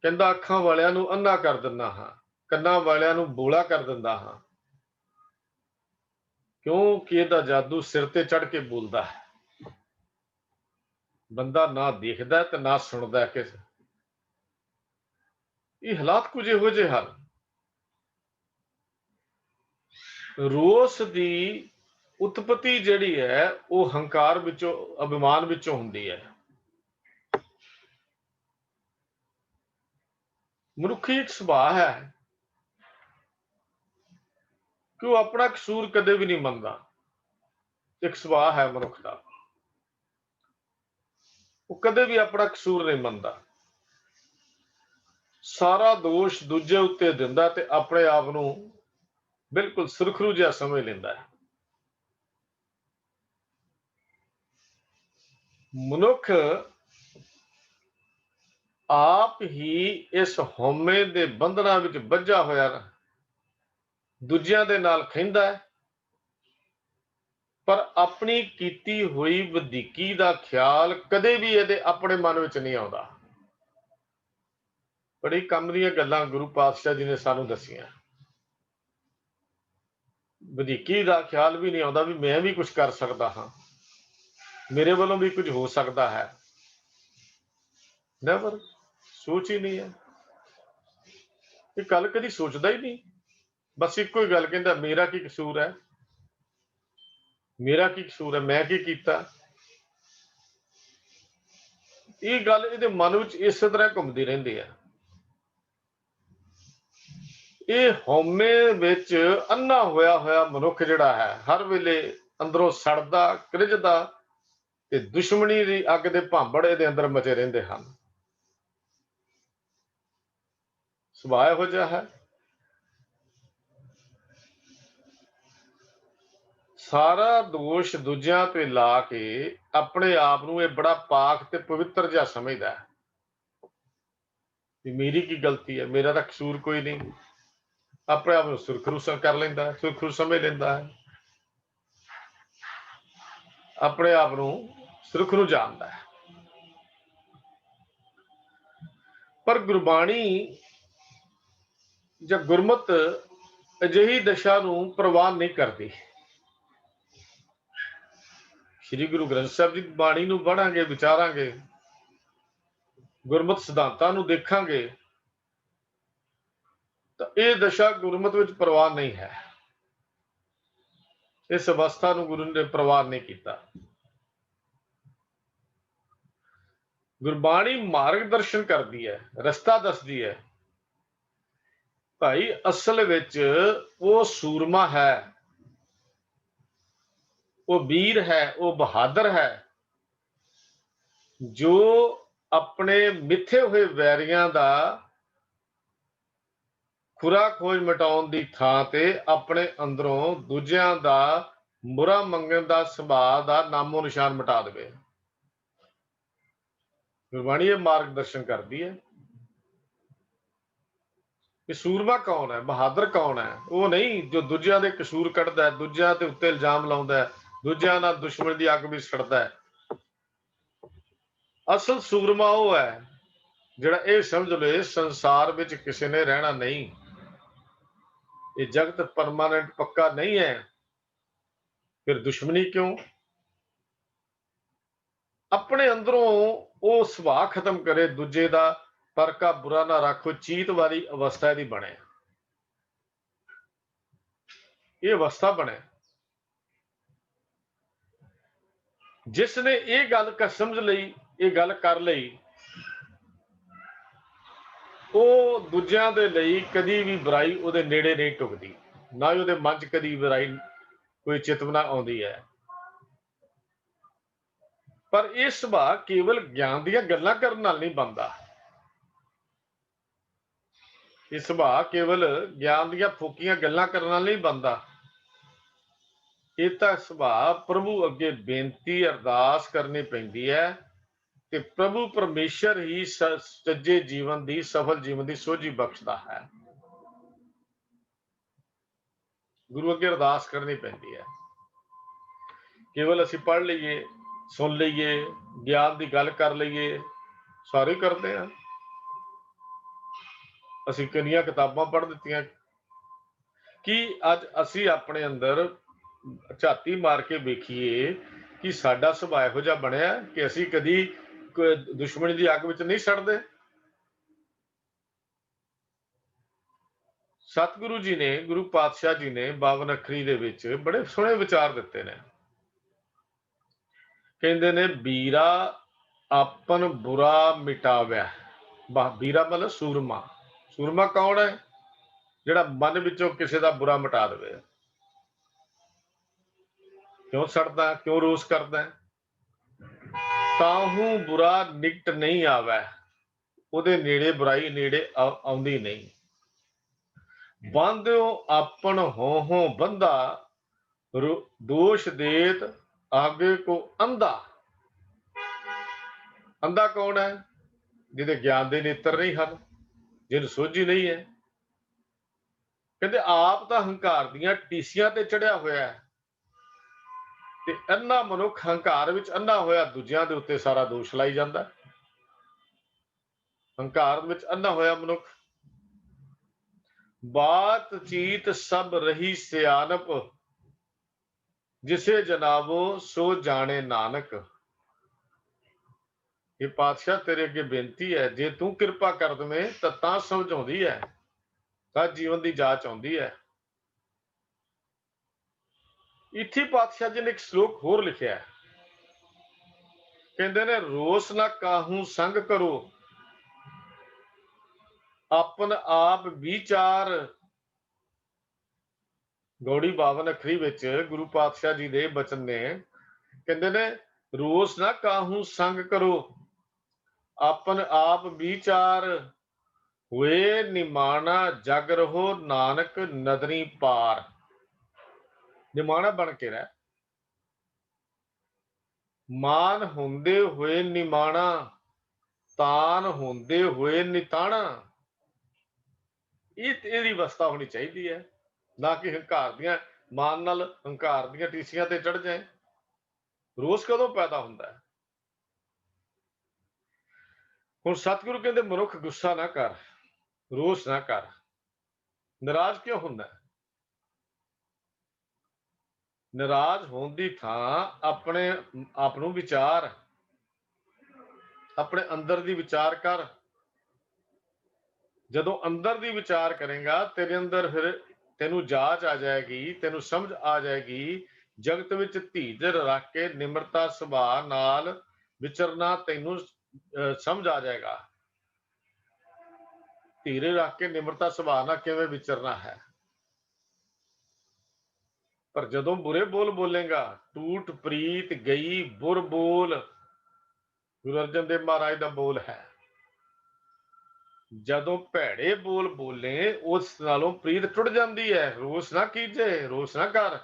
ਕਹਿੰਦਾ ਅੱਖਾਂ ਵਾਲਿਆਂ ਨੂੰ ਅੰਨਾ ਕਰ ਦਿੰਦਾ ਹਾਂ, ਕੰਨਾਂ ਵਾਲਿਆਂ ਨੂੰ ਬੋਲਾ ਕਰ ਦਿੰਦਾ ਹਾਂ, ਕਿਉਂਕਿ ਇਹਦਾ ਜਾਦੂ ਸਿਰ ਤੇ ਚੜ ਕੇ ਬੋਲਦਾ ਹੈ। ਬੰਦਾ ਨਾ ਦੇਖਦਾ ਤੇ ਨਾ ਸੁਣਦਾ। ਕਿਸੇ ਇਹ ਹਾਲਾਤ ਕੁਝ ਇਹੋ ਜਿਹੇ ਹਨ। ਰੋਸ ਦੀ ਉਤਪਤੀ ਜਿਹੜੀ ਹੈ ਉਹ ਹੰਕਾਰ ਵਿੱਚੋਂ, ਅਭਿਮਾਨ ਵਿੱਚੋਂ ਹੁੰਦੀ ਹੈ। ਮਨੁੱਖੀ ਇੱਕ ਸੁਭਾਅ ਹੈ ਕਿ ਉਹ ਆਪਣਾ ਕਸੂਰ ਕਦੇ ਵੀ ਨਹੀਂ ਮੰਨਦਾ। ਇੱਕ ਸੁਭਾਅ ਹੈ ਮਨੁੱਖ ਦਾ, ਉਹ ਕਦੇ ਵੀ ਆਪਣਾ ਕਸੂਰ ਨਹੀਂ ਮੰਨਦਾ। ਸਾਰਾ ਦੋਸ਼ ਦੂਜੇ ਉੱਤੇ ਦਿੰਦਾ ਤੇ ਆਪਣੇ ਆਪ ਨੂੰ ਬਿਲਕੁਲ ਸੁਰਖਰੂ ਜਿਹਾ ਸਮਝ ਲੈਂਦਾ ਹੈ। ਮਨੁੱਖ ਆਪ ਹੀ ਇਸ ਹਉਮੈ ਦੇ ਬੰਧਨਾਂ ਵਿੱਚ ਬੱਝਾ ਹੋਇਆ ਦੂਜਿਆਂ ਦੇ ਨਾਲ ਖਹਿੰਦਾ ਹੈ, ਪਰ ਆਪਣੀ ਕੀਤੀ ਹੋਈ ਵਧੀਕੀ ਦਾ ਖਿਆਲ ਕਦੇ ਵੀ ਇਹਦੇ ਆਪਣੇ ਮਨ ਵਿੱਚ ਨਹੀਂ ਆਉਂਦਾ। ਬੜੀ ਕੰਮ ਦੀਆਂ ਗੱਲਾਂ ਗੁਰੂ ਪਾਤਸ਼ਾਹ ਜੀ ਨੇ ਸਾਨੂੰ ਦੱਸੀਆਂ। ਵਧੀਕੀ ਦਾ ਖਿਆਲ ਵੀ ਨਹੀਂ ਆਉਂਦਾ ਵੀ ਮੈਂ ਵੀ ਕੁਝ ਕਰ ਸਕਦਾ ਹਾਂ, ਮੇਰੇ ਵੱਲੋਂ ਵੀ ਕੁਝ ਹੋ ਸਕਦਾ ਹੈ। ਨੈਵਰ, ਸੋਚ ਹੀ ਨਹੀਂ ਹੈ। ਇਹ ਗੱਲ ਕਦੀ ਸੋਚਦਾ ਹੀ ਨਹੀਂ। ਬਸ ਇੱਕੋ ਹੀ ਗੱਲ ਕਹਿੰਦਾ, ਮੇਰਾ ਕੀ ਕਸੂਰ ਹੈ, ਮੇਰਾ ਕੀ ਕਸੂਰ ਹੈ, ਮੈਂ ਕੀ ਕੀਤਾ। ਇਹ ਗੱਲ ਇਹਦੇ ਮਨ ਵਿੱਚ ਇਸੇ ਤਰ੍ਹਾਂ ਘੁੰਮਦੀ ਰਹਿੰਦੀ ਹੈ। ਇਹ ਹਉਮੈ ਵਿੱਚ ਅੰਨਾ ਹੋਇਆ ਹੋਇਆ ਮਨੁੱਖ ਜਿਹੜਾ ਹੈ, ਹਰ ਵੇਲੇ ਅੰਦਰੋਂ ਸੜਦਾ, ਕ੍ਰਿਜਦਾ ਤੇ ਦੁਸ਼ਮਣੀ ਦੀ ਅੱਗ ਦੇ ਭਾਂਬੜ ਇਹਦੇ ਅੰਦਰ ਮਚੇ ਰਹਿੰਦੇ ਹਨ। ਸੁਭਾਅ ਇਹੋ ਜਿਹਾ ਹੈ। ਸਾਰਾ ਦੋਸ਼ ਦੂਜਿਆਂ ਤੇ ਲਾ ਕੇ ਆਪਣੇ ਆਪ ਨੂੰ ਇਹ ਬੜਾ ਪਾਕ ਤੇ ਪਵਿੱਤਰ ਜਿਹਾ ਸਮਝਦਾ ਹੈ ਵੀ ਮੇਰੀ ਕੀ ਗਲਤੀ ਹੈ, ਮੇਰਾ ਤਾਂ ਕਸੂਰ ਕੋਈ ਨਹੀਂ। ਆਪਣੇ ਆਪ ਨੂੰ ਸੁਰਖਰੂ ਕਰ ਲੈਂਦਾ, ਸੁਰਖਰੂ ਸਮਝ ਲੈਂਦਾ ਹੈ, ਆਪਣੇ ਆਪ ਨੂੰ ਸੁਰਖਰੂ ਜਾਣਦਾ ਹੈ। ਪਰ ਗੁਰਬਾਣੀ ਜਾਂ ਗੁਰਮਤ ਅਜਿਹੀ ਦਸ਼ਾ ਨੂੰ ਪ੍ਰਵਾਨ ਨਹੀਂ ਕਰਦੀ। ਸ੍ਰੀ ਗੁਰੂ ਗ੍ਰੰਥ ਸਾਹਿਬ ਜੀ ਦੀ ਬਾਣੀ ਨੂੰ ਪੜ੍ਹਾਂਗੇ, ਵਿਚਾਰਾਂਗੇ, ਗੁਰਮਤ ਸਿਧਾਂਤਾਂ ਨੂੰ ਦੇਖਾਂਗੇ ਤਾਂ ਇਹ ਦਸ਼ਾ ਗੁਰਮਤ ਵਿੱਚ ਪ੍ਰਵਾਨ ਨਹੀਂ ਹੈ। ਇਸ ਅਵਸਥਾ ਨੂੰ ਗੁਰੂ ਨੇ ਪ੍ਰਵਾਨ ਨਹੀਂ ਕੀਤਾ। ਗੁਰਬਾਣੀ ਮਾਰਗ ਦਰਸ਼ਨ ਕਰਦੀ ਹੈ, ਰਸਤਾ ਦੱਸਦੀ ਹੈ ਭਾਈ ਅਸਲ ਵਿੱਚ ਉਹ ਸੂਰਮਾ ਹੈ, ਉਹ ਵੀਰ ਹੈ, ਉਹ ਬਹਾਦਰ ਹੈ ਜੋ ਆਪਣੇ ਮਿੱਥੇ ਹੋਏ ਵੈਰੀਆਂ ਦਾ ਖੁਰਾ ਖੋਜ ਮਿਟਾਉਣ ਦੀ ਥਾਂ ਤੇ ਆਪਣੇ ਅੰਦਰੋਂ ਦੂਜਿਆਂ ਦਾ ਬੁਰਾ ਮੰਗਣ ਦਾ ਸੁਭਾਅ ਦਾ ਨਾਮੋ ਨਿਸ਼ਾਨ ਮਿਟਾ ਦੇਵੇ। ਗੁਰਬਾਣੀ ਇਹ ਮਾਰਗਦਰਸ਼ਨ ਕਰਦੀ ਹੈ ਕਿ ਸੂਰਮਾ ਕੌਣ ਹੈ, ਬਹਾਦਰ ਕੌਣ ਹੈ। ਉਹ ਨਹੀਂ ਜੋ ਦੂਜਿਆਂ ਦੇ ਕਸੂਰ ਕੱਢਦਾ, ਦੂਜਿਆਂ ਦੇ ਉੱਤੇ ਇਲਜ਼ਾਮ ਲਾਉਂਦਾ, ਦੂਜਿਆਂ ਨਾਲ ਦੁਸ਼ਮਣ ਦੀ ਅੱਗ ਵੀ ਸੜਦਾ। ਅਸਲ ਸੂਰਮਾ ਉਹ ਹੈ ਜਿਹੜਾ ਇਹ ਸਮਝ ਲਏ ਸੰਸਾਰ ਵਿੱਚ ਕਿਸੇ ਨੇ ਰਹਿਣਾ ਨਹੀਂ, ਇਹ ਜਗਤ ਪਰਮਾਨੈਂਟ ਪੱਕਾ ਨਹੀਂ ਹੈ, ਫਿਰ ਦੁਸ਼ਮਣੀ ਕਿਉਂ। ਆਪਣੇ ਅੰਦਰੋਂ ਉਹ ਸੁਭਾਅ ਖਤਮ ਕਰੇ ਦੂਜੇ ਦਾ, ਪਰ ਕਾ ਬੁਰਾ ਨਾ ਰੱਖੋ, ਚੀਤ ਵਾਲੀ ਅਵਸਥਾ ਇਹਦੀ ਬਣੇ, ਇਹ ਅਵਸਥਾ ਬਣੇ। ਜਿਸ ਨੇ ਇਹ ਗੱਲ ਸਮਝ ਲਈ, ਇਹ ਗੱਲ ਕਰ ਲਈ, ਉਹ ਦੂਜਿਆਂ ਦੇ ਲਈ ਕਦੀ ਵੀ ਬੁਰਾਈ ਉਹਦੇ ਨੇੜੇ ਨਹੀਂ ਟੁਕਦੀ, ਨਾ ਹੀ ਉਹਦੇ ਮਨ 'ਚ ਕਦੀ ਬੁਰਾਈ ਕੋਈ ਚੇਤਨਾ ਆਉਂਦੀ ਹੈ। ਪਰ ਇਹ ਸੁਭਾਅ ਕੇਵਲ ਗਿਆਨ ਦੀਆਂ ਗੱਲਾਂ ਕਰਨ ਨਾਲ ਨਹੀਂ ਬਣਦਾ, ਇਹ ਸੁਭਾਅ ਕੇਵਲ ਗਿਆਨ ਦੀਆਂ ਫੋਕੀਆਂ ਗੱਲਾਂ ਕਰਨ ਨਾਲ ਨਹੀਂ ਬਣਦਾ। ਇਹ ਤਾਂ ਸੁਭਾਅ ਪ੍ਰਭੂ ਅੱਗੇ ਬੇਨਤੀ ਅਰਦਾਸ ਕਰਨੀ ਪੈਂਦੀ ਹੈ ਤੇ ਪ੍ਰਭੂ ਪਰਮੇਸ਼ਰ ਹੀ ਸੱਚੇ ਜੀਵਨ ਦੀ, ਸਫਲ ਜੀਵਨ ਦੀ ਸੋਝੀ ਬਖਸ਼ਦਾ ਹੈ। ਗੁਰੂ ਅੱਗੇ ਅਰਦਾਸ ਕਰਨੀ ਪੈਂਦੀ ਹੈ। ਕੇਵਲ ਅਸੀਂ ਪੜ੍ਹ ਲਈਏ, ਸੁਣ ਲਈਏ, ਗਿਆਨ ਦੀ ਗੱਲ ਕਰ ਲਈਏ, ਸਾਰੇ ਕਰਦੇ ਆ। ਅਸੀਂ ਕਿੰਨੀਆਂ ਕਿਤਾਬਾਂ ਪੜ੍ਹ ਦਿੱਤੀਆਂ, ਕੀ ਅੱਜ ਅਸੀਂ ਆਪਣੇ ਅੰਦਰ ਝਾਤੀ ਮਾਰ ਕੇ ਵੇਖੀਏ ਕਿ ਸਾਡਾ ਸੁਭਾਅ ਇਹੋ ਜਿਹਾ ਬਣਿਆ ਕਿ ਅਸੀਂ ਕਦੀ ਦੁਸ਼ਮਣੀ ਦੀ ਅੱਗ ਵਿੱਚ ਨਹੀਂ ਸੜਦੇ। ਸਤਿਗੁਰੂ ਜੀ ਨੇ, ਗੁਰੂ ਪਾਤਸ਼ਾਹ ਜੀ ਨੇ 52 ਅੱਖਰੀ ਦੇ ਵਿੱਚ ਬੜੇ ਸੋਹਣੇ ਵਿਚਾਰ ਦਿੱਤੇ ਨੇ। ਕਹਿੰਦੇ ਨੇ ਵੀਰਾ ਆਪਨ ਬੁਰਾ ਮਿਟਾਵਿਆ। ਵੀਰਾ ਮਤਲਬ ਸੂਰਮਾ। ਸੂਰਮਾ ਕੌਣ ਹੈ? ਜਿਹੜਾ ਮਨ ਵਿੱਚੋਂ ਕਿਸੇ ਦਾ ਬੁਰਾ ਮਿਟਾ ਦੇਵੇ। ਕਿਉਂ ਸੜਦਾ, ਕਿਉਂ ਰੋਸ ਕਰਦਾ? ਤਾਹੂ ਬੁਰਾ ਨਿਕਟ ਨਹੀਂ ਆਵੈ, ਉਹਦੇ ਨੇੜੇ ਬੁਰਾਈ ਨੇੜੇ ਆਉਂਦੀ ਨਹੀਂ। ਬੰਧਿਓ ਆਪਣ ਹੋ ਬੰਦਾ, ਦੋਸ਼ ਦੇਤ ਆਗੇ ਕੋ ਅੰਧਾ। ਅੰਧਾ ਕੌਣ ਹੈ? ਜਿਹਦੇ ਗਿਆਨ ਦੇ ਨੇਤਰ ਨਹੀਂ ਹਨ, ਜਿਹਨੂੰ ਸੋਝੀ ਨਹੀਂ ਹੈ। ਕਹਿੰਦੇ ਆਪ ਤਾਂ ਹੰਕਾਰ ਦੀਆਂ ਟੀਸੀਆਂ ਤੇ ਚੜਿਆ ਹੋਇਆ ਹੈ ਤੇ ਅੰਨਾ ਮਨੁੱਖ ਹੰਕਾਰ ਵਿੱਚ ਅੰਨਾ ਹੋਇਆ ਦੂਜਿਆਂ ਦੇ ਉੱਤੇ ਸਾਰਾ ਦੋਸ਼ ਲਾਈ ਜਾਂਦਾ। ਹੰਕਾਰ ਵਿੱਚ ਅੰਨਾ ਹੋਇਆ ਮਨੁੱਖ। ਬਾਤ ਚੀਤ ਸਭ ਰਹੀ ਸਿਆਣਪ, ਜਿਸੇ ਜਨਾਬੋ ਸੋ ਜਾਣੇ ਨਾਨਕ। ਇਹ ਪਾਤਸ਼ਾਹ ਤੇਰੇ ਅੱਗੇ ਬੇਨਤੀ ਹੈ, ਜੇ ਤੂੰ ਕਿਰਪਾ ਕਰ ਦਵੇਂ ਤਾਂ ਸਮਝ ਆਉਂਦੀ ਹੈ, ਤਾਂ ਜੀਵਨ ਦੀ ਜਾਂਚ ਆਉਂਦੀ ਹੈ। ਇੱਥੇ ਪਾਤਸ਼ਾਹ ਜੀ ਨੇ ਇੱਕ ਸ਼ਲੋਕ ਹੋਰ ਲਿਖਿਆ, ਕਹਿੰਦੇ ਨੇ ਰੋਸ ਨਾ ਕਾਹੂ ਸੰਗ ਕਰੋ, ਆਪਨ ਆਪ ਵਿਚਾਰ। ਗੌੜੀ 52 ਅੱਖਰੀ ਵਿੱਚ ਗੁਰੂ ਪਾਤਸ਼ਾਹ ਜੀ ਦੇ ਬਚਨ ਨੇ, ਕਹਿੰਦੇ ਨੇ ਰੋਸ ਨਾ ਕਾਹੂ ਸੰਗ ਕਰੋ, ਆਪਨ ਆਪ ਵਿਚਾਰ। ਹੋਏ ਨਿਮਾਣਾ ਜਗ ਰਹੋ, ਨਾਨਕ ਨਦਰੀ ਪਾਰ। ਨਿਮਾਣਾ ਬਣ ਕੇ ਰਹਿ, ਮਾਨ ਹੁੰਦੇ ਹੋਏ ਨਿਮਾਣਾ, ਤਾਨ ਹੁੰਦੇ ਹੋਏ ਨਿਤਾਣਾ। ਇਹਦੀ ਅਵਸਥਾ ਹੋਣੀ ਚਾਹੀਦੀ ਹੈ, ਨਾ ਕਿ ਹੰਕਾਰ ਦੀਆਂ, ਮਾਨ ਨਾਲ ਹੰਕਾਰ ਦੀਆਂ ਟੀਸੀਆਂ ਤੇ ਚੜ ਜਾਏ। ਰੋਸ ਕਦੋਂ ਪੈਦਾ ਹੁੰਦਾ ਹੈ? ਹੁਣ ਸਤਿਗੁਰੂ ਕਹਿੰਦੇ ਮਨੁੱਖ ਗੁੱਸਾ ਨਾ ਕਰ, ਰੋਸ ਨਾ ਕਰ। ਨਾਰਾਜ਼ ਕਿਉਂ ਹੁੰਦਾ? ਨਾਰਾਜ਼ ਹੋਣ ਦੀ ਥਾਂ ਆਪਣੇ ਆਪ ਨੂੰ ਵਿਚਾਰ, ਆਪਣੇ ਅੰਦਰ ਦੀ ਵਿਚਾਰ ਕਰ। ਜਦੋਂ ਅੰਦਰ ਦੀ ਵਿਚਾਰ ਕਰੇਗਾ ਤੇਰੇ ਅੰਦਰ ਫਿਰ ਤੈਨੂੰ ਜਾਚ ਆ ਜਾਏਗੀ, ਤੈਨੂੰ ਸਮਝ ਆ ਜਾਏਗੀ। ਜਗਤ ਵਿੱਚ ਧੀਰਜ ਰੱਖ ਕੇ ਨਿਮਰਤਾ ਸੁਭਾਅ ਨਾਲ ਵਿਚਰਨਾ ਤੈਨੂੰ ਸਮਝ ਆ ਜਾਏਗਾ। ਧੀਰੇ ਰੱਖ ਕੇ ਨਿਮਰਤਾ ਸੁਭਾਅ ਨਾਲ ਕਿਵੇਂ ਵਿਚਰਨਾ ਹੈ। ਪਰ ਜਦੋਂ ਬੁਰੇ ਬੋਲ ਬੋਲੇਗਾ, ਟੂਟ ਪ੍ਰੀਤ ਗਈ ਬੁਰ ਬੋਲ, ਗੁਰੂ ਅਰਜਨ ਦੇਵ ਮਹਾਰਾਜ ਦਾ ਬੋਲ ਹੈ, ਜਦੋਂ ਭੈੜੇ ਬੋਲ ਬੋਲੇ ਉਸ ਨਾਲੋਂ ਪ੍ਰੀਤ ਟੁੱਟ ਜਾਂਦੀ ਹੈ। ਰੋਸ ਨਾ ਕੀਜੇ, ਰੋਸ ਨਾ ਕਰ।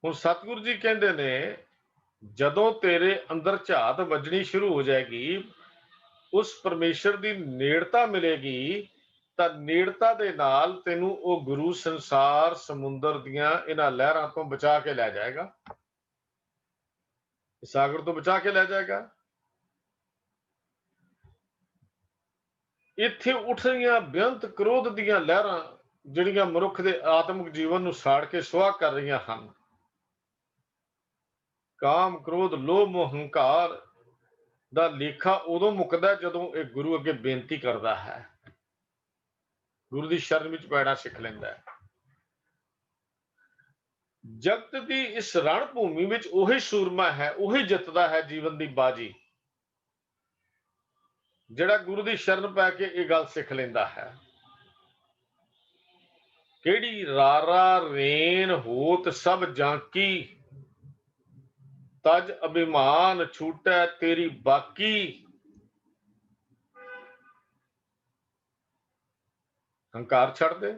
ਹੁਣ ਸਤਿਗੁਰੂ ਜੀ ਕਹਿੰਦੇ ਨੇ, ਜਦੋਂ ਤੇਰੇ ਅੰਦਰ ਝਾਤ ਵੱਜਣੀ ਸ਼ੁਰੂ ਹੋ ਜਾਏਗੀ, ਉਸ ਪਰਮੇਸ਼ਰ ਦੀ ਨੇੜਤਾ ਮਿਲੇਗੀ, ਤਾਂ ਨੇੜਤਾ ਦੇ ਨਾਲ ਤੈਨੂੰ ਉਹ ਗੁਰੂ ਸੰਸਾਰ ਸਮੁੰਦਰ ਦੀਆਂ ਇਹਨਾਂ ਲਹਿਰਾਂ ਤੋਂ ਬਚਾ ਕੇ ਲੈ ਜਾਏਗਾ, ਸਾਗਰ ਤੋਂ ਬਚਾ ਕੇ ਲੈ ਜਾਏਗਾ। ਇੱਥੇ ਉੱਠ ਰਹੀਆਂ ਬੇਅੰਤ ਕ੍ਰੋਧ ਦੀਆਂ ਲਹਿਰਾਂ, ਜਿਹੜੀਆਂ ਮਨੁੱਖ ਦੇ ਆਤਮਿਕ ਜੀਵਨ ਨੂੰ ਸਾੜ ਕੇ ਸੁਆਹ ਕਰ ਰਹੀਆਂ ਹਨ, ਕਾਮ ਕ੍ਰੋਧ ਲੋਭ ਮੋਹ ਹੰਕਾਰ ਦਾ ਲੇਖਾ ਉਦੋਂ ਮੁੱਕਦਾ ਜਦੋਂ ਇਹ ਗੁਰੂ ਅੱਗੇ ਬੇਨਤੀ ਕਰਦਾ ਹੈ, ਗੁਰੂ ਦੀ ਸ਼ਰਨ ਵਿੱਚ ਪੈਣਾ ਸਿੱਖ ਲੈਂਦਾ ਹੈ। ਜਗਤ ਦੀ ਇਸ ਰਣ ਭੂਮੀ ਵਿੱਚ ਉਹੀ ਸੂਰਮਾ ਹੈ, ਉਹੀ ਜਿੱਤਦਾ ਹੈ ਜੀਵਨ ਦੀ ਬਾਜੀ, ਜਿਹੜਾ ਗੁਰੂ ਦੀ ਸ਼ਰਨ ਪੈ ਕੇ ਇਹ ਗੱਲ ਸਿੱਖ ਲੈਂਦਾ ਹੈ। ਕਿਹੜੀ ਰਾਰਾ ਰੇਨ ਹੋਤ ਸਭ ਜਾਂਕੀ, ਤਜ ਅਭਿਮਾਨ ਛੂਟੈ ਤੇਰੀ ਬਾਕੀ। ਹੰਕਾਰ ਛੱਡ ਦੇ।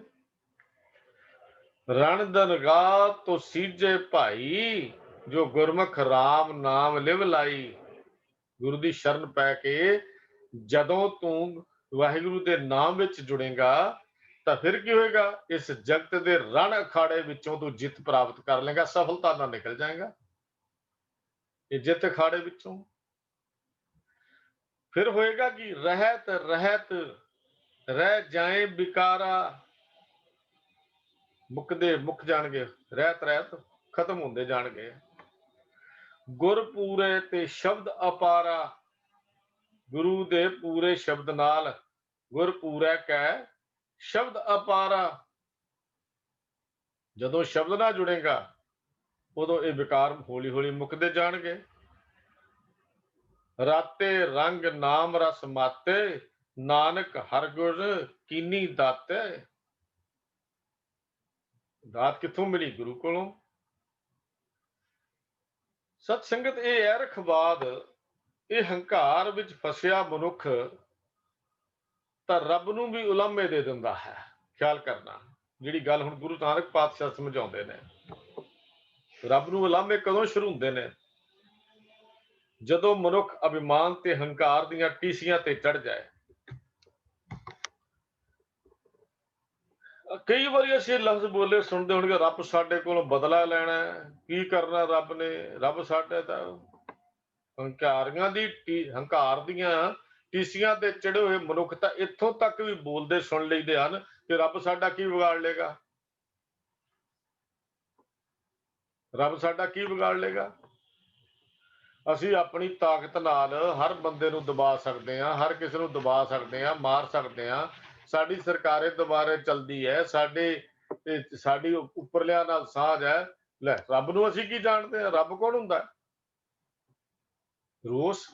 ਰਣ ਦਰਗਾਹ ਤੋਂ ਸੀਜੇ ਭਾਈ, ਜੋ ਗੁਰਮੁਖ ਰਾਮ ਨਾਮ ਲਿਵ ਲਾਈ। ਗੁਰੂ ਦੀ ਸ਼ਰਨ ਪੈ ਕੇ ਜਦੋਂ ਤੂੰ ਵਾਹਿਗੁਰੂ ਦੇ ਨਾਮ ਵਿੱਚ ਜੁੜੇਗਾ, ਤਾਂ ਫਿਰ ਕੀ ਹੋਏਗਾ? ਇਸ ਜਗਤ ਦੇ ਰਣ ਅਖਾੜੇ ਵਿੱਚੋਂ ਤੂੰ ਜਿੱਤ ਪ੍ਰਾਪਤ ਕਰ ਲੇਗਾ, ਸਫਲਤਾ ਨਾਲ ਨਿਕਲ ਜਾਏਗਾ ਇਹ ਜਿੱਤ ਅਖਾੜੇ ਵਿੱਚੋਂ। ਫਿਰ ਹੋਏਗਾ ਕਿ ਰਹਿਤ ਰਹਿਤ ਰਹਿ ਜਾਏ ਵਿਕਾਰਾ, ਮੁੱਕਦੇ ਮੁੱਕ ਜਾਣਗੇ, ਰਹਿਤ ਰਹਿਤ ਖਤਮ ਹੁੰਦੇ ਜਾਣਗੇ। ਗੁਰ ਪੂਰੇ ਤੇ ਸ਼ਬਦ ਅਪਾਰਾ, ਗੁਰੂ ਦੇ ਪੂਰੇ ਸ਼ਬਦ ਨਾਲ, ਗੁਰ ਪੂਰਾ ਕਹਿ ਸ਼ਬਦ ਅਪਾਰਾ। ਜਦੋਂ ਸ਼ਬਦ ਨਾਲ ਜੁੜੇਗਾ, ਉਦੋਂ ਇਹ ਵਿਕਾਰ ਹੌਲੀ ਹੌਲੀ ਮੁੱਕਦੇ ਜਾਣਗੇ। ਰਾਤੇ ਰੰਗ ਨਾਮ ਰਸ ਮਾਤੇ, ਨਾਨਕ ਹਰ ਗੁਰ ਕੀਨੀ ਦਾਤੇ। ਦਾਤ ਕਿੱਥੋਂ ਮਿਲੀ? ਗੁਰੂ ਕੋਲੋਂ। ਸਤ ਸੰਗਤ, ਇਹ ਹੈ ਰਖਵਾਦ, ਇਹ ਹੰਕਾਰ ਵਿੱਚ ਫਸਿਆ ਮਨੁੱਖ ਤਾਂ ਰੱਬ ਨੂੰ ਵੀ ਉਲਾਮੇ ਦੇ ਦਿੰਦਾ ਹੈ। ਖਿਆਲ ਕਰਨਾ, ਜਿਹੜੀ ਗੱਲ ਹੁਣ ਗੁਰੂ ਨਾਨਕ ਪਾਤਸ਼ਾਹ ਸਮਝਾਉਂਦੇ ਨੇ, ਰੱਬ ਨੂੰ ਉਲਾਮੇ ਕਦੋਂ ਸ਼ੁਰੂ ਹੁੰਦੇ ਨੇ? ਜਦੋਂ ਮਨੁੱਖ ਅਭਿਮਾਨ ਤੇ ਹੰਕਾਰ ਦੀਆਂ ਟੀਸੀਆਂ ਤੇ ਚੜ ਜਾਏ। ਕਈ ਵਾਰੀ ਅਸੀਂ ਲਫ਼ਜ਼ ਬੋਲੇ ਸੁਣਦੇ ਹੋਣਗੇ, ਰੱਬ ਸਾਡੇ ਕੋਲੋਂ ਬਦਲਾ ਲੈਣਾ, ਕੀ ਕਰਨਾ ਰੱਬ ਨੇ, ਰੱਬ ਸਾਡੇ ਤਾਂ ਹੰਕਾਰ ਦੀਆਂ ਟੀਸੀਆਂ ਤੇ ਚੜੇ ਹੋਏ ਮਨੁੱਖ ਤਾਂ ਇੱਥੋਂ ਤੱਕ ਵੀ ਬੋਲਦੇ ਸੁਣ ਲਈਦੇ ਹਨ ਕਿ ਰੱਬ ਸਾਡਾ ਕੀ ਵਿਗਾੜ ਲੇਗਾ, ਰੱਬ ਸਾਡਾ ਕੀ ਵਿਗਾੜ ਲੇਗਾ। ਅਸੀਂ ਆਪਣੀ ਤਾਕਤ ਨਾਲ ਹਰ ਬੰਦੇ ਨੂੰ ਦਬਾ ਸਕਦੇ ਹਾਂ, ਹਰ ਕਿਸੇ ਨੂੰ ਦਬਾ ਸਕਦੇ ਹਾਂ, ਮਾਰ ਸਕਦੇ ਹਾਂ। ਸਾਡੀ ਸਰਕਾਰੇ ਦੁਬਾਰੇ ਚਲਦੀ ਹੈ, ਸਾਡੀ ਉੱਪਰਲਿਆਂ ਨਾਲ ਸਾਂਝ ਹੈ। ਲੈ, ਰੱਬ ਨੂੰ ਅਸੀਂ ਕੀ ਜਾਣਦੇ ਹਾਂ? ਰੱਬ ਕੌਣ ਹੁੰਦਾ? ਰੋਸ।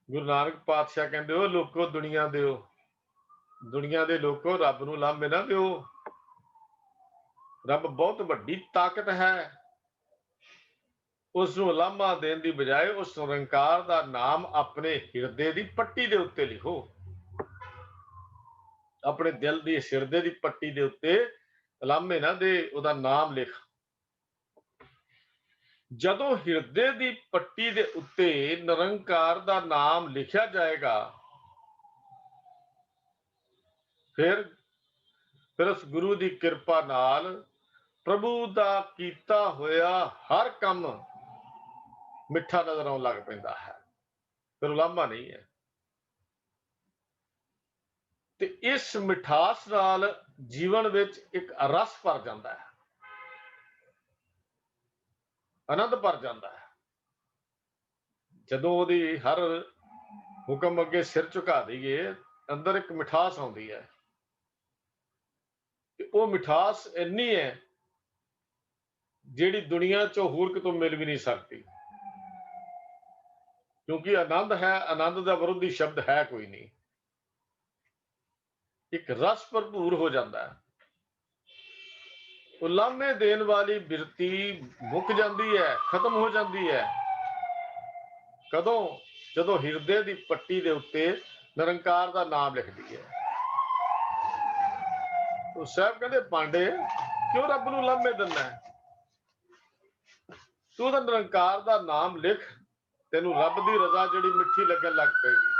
ਗੁਰੂ ਨਾਨਕ ਪਾਤਸ਼ਾਹ ਕਹਿੰਦੇ, ਉਹ ਲੋਕੋ ਦੁਨੀਆ ਦਿਓ, ਦੁਨੀਆ ਦੇ ਲੋਕੋ ਰੱਬ ਨੂੰ ਲਾਂਭੇ ਨਾ ਦਿਓ। ਰੱਬ ਬਹੁਤ ਵੱਡੀ ਤਾਕਤ ਹੈ, ਉਸ ਨੂੰ ਲਾਂਭਾ ਦੇਣ ਦੀ ਬਜਾਏ ਉਸ ਨਿਰੰਕਾਰ ਦਾ ਨਾਮ ਆਪਣੇ ਹਿਰਦੇ ਦੀ ਪੱਟੀ ਦੇ ਉੱਤੇ ਲਿਖੋ, ਆਪਣੇ ਦਿਲ ਦੀ ਹਿਰਦੇ ਦੀ ਪੱਟੀ ਦੇ ਉੱਤੇ ਲਾਂਭੇ ਨਾ ਦੇ, ਉਹਦਾ ਨਾਮ ਲਿਖ। ਜਦੋਂ ਹਿਰਦੇ ਦੀ ਪੱਟੀ ਦੇ ਉੱਤੇ ਨਿਰੰਕਾਰ ਦਾ ਨਾਮ ਲਿਖਿਆ ਜਾਏਗਾ, ਫਿਰ ਉਸ ਗੁਰੂ ਦੀ ਕਿਰਪਾ ਨਾਲ ਪ੍ਰਭੂ ਦਾ ਕੀਤਾ ਹੋਇਆ ਹਰ ਕੰਮ ਮਿੱਠਾ ਨਜ਼ਰ ਆਉਣ ਲੱਗ ਪੈਂਦਾ ਹੈ, ਫਿਰ ਉਲਾਂਭਾ ਨਹੀਂ ਹੈ। ਤੇ ਇਸ ਮਿਠਾਸ ਨਾਲ ਜੀਵਨ ਵਿੱਚ ਇੱਕ ਰਸ ਭਰ ਜਾਂਦਾ ਹੈ, ਆਨੰਦ ਭਰ ਜਾਂਦਾ ਹੈ। ਜਦੋਂ ਉਹਦੀ ਹਰ ਹੁਕਮ ਅੱਗੇ ਸਿਰ ਝੁਕਾ ਦਈਏ, ਅੰਦਰ ਇੱਕ ਮਿਠਾਸ ਆਉਂਦੀ ਹੈ। ਤੇ ਉਹ ਮਿਠਾਸ ਇੰਨੀ ਹੈ ਜਿਹੜੀ ਦੁਨੀਆ ਚੋਂ ਹੋਰ ਕਿਤੋਂ ਮਿਲ ਵੀ ਨਹੀਂ ਸਕਦੀ। क्योंकि आनंद है, आनंद का विरोधी शब्द है कोई नहीं। एक रस भरपूर हो जाता है। उलामे देने वाली बिरती मुक जाती है, खत्म हो जाती है कदों? जदों हिरदे की पट्टी के उत्ते निरंकार का नाम लिख दईए। तो साहब कहते पांडे क्यों रब नूं लामे दिना है? तू तो निरंकार का नाम लिख, तेनू रब की रजा जिहड़ी मिठी लगन लग पेगी।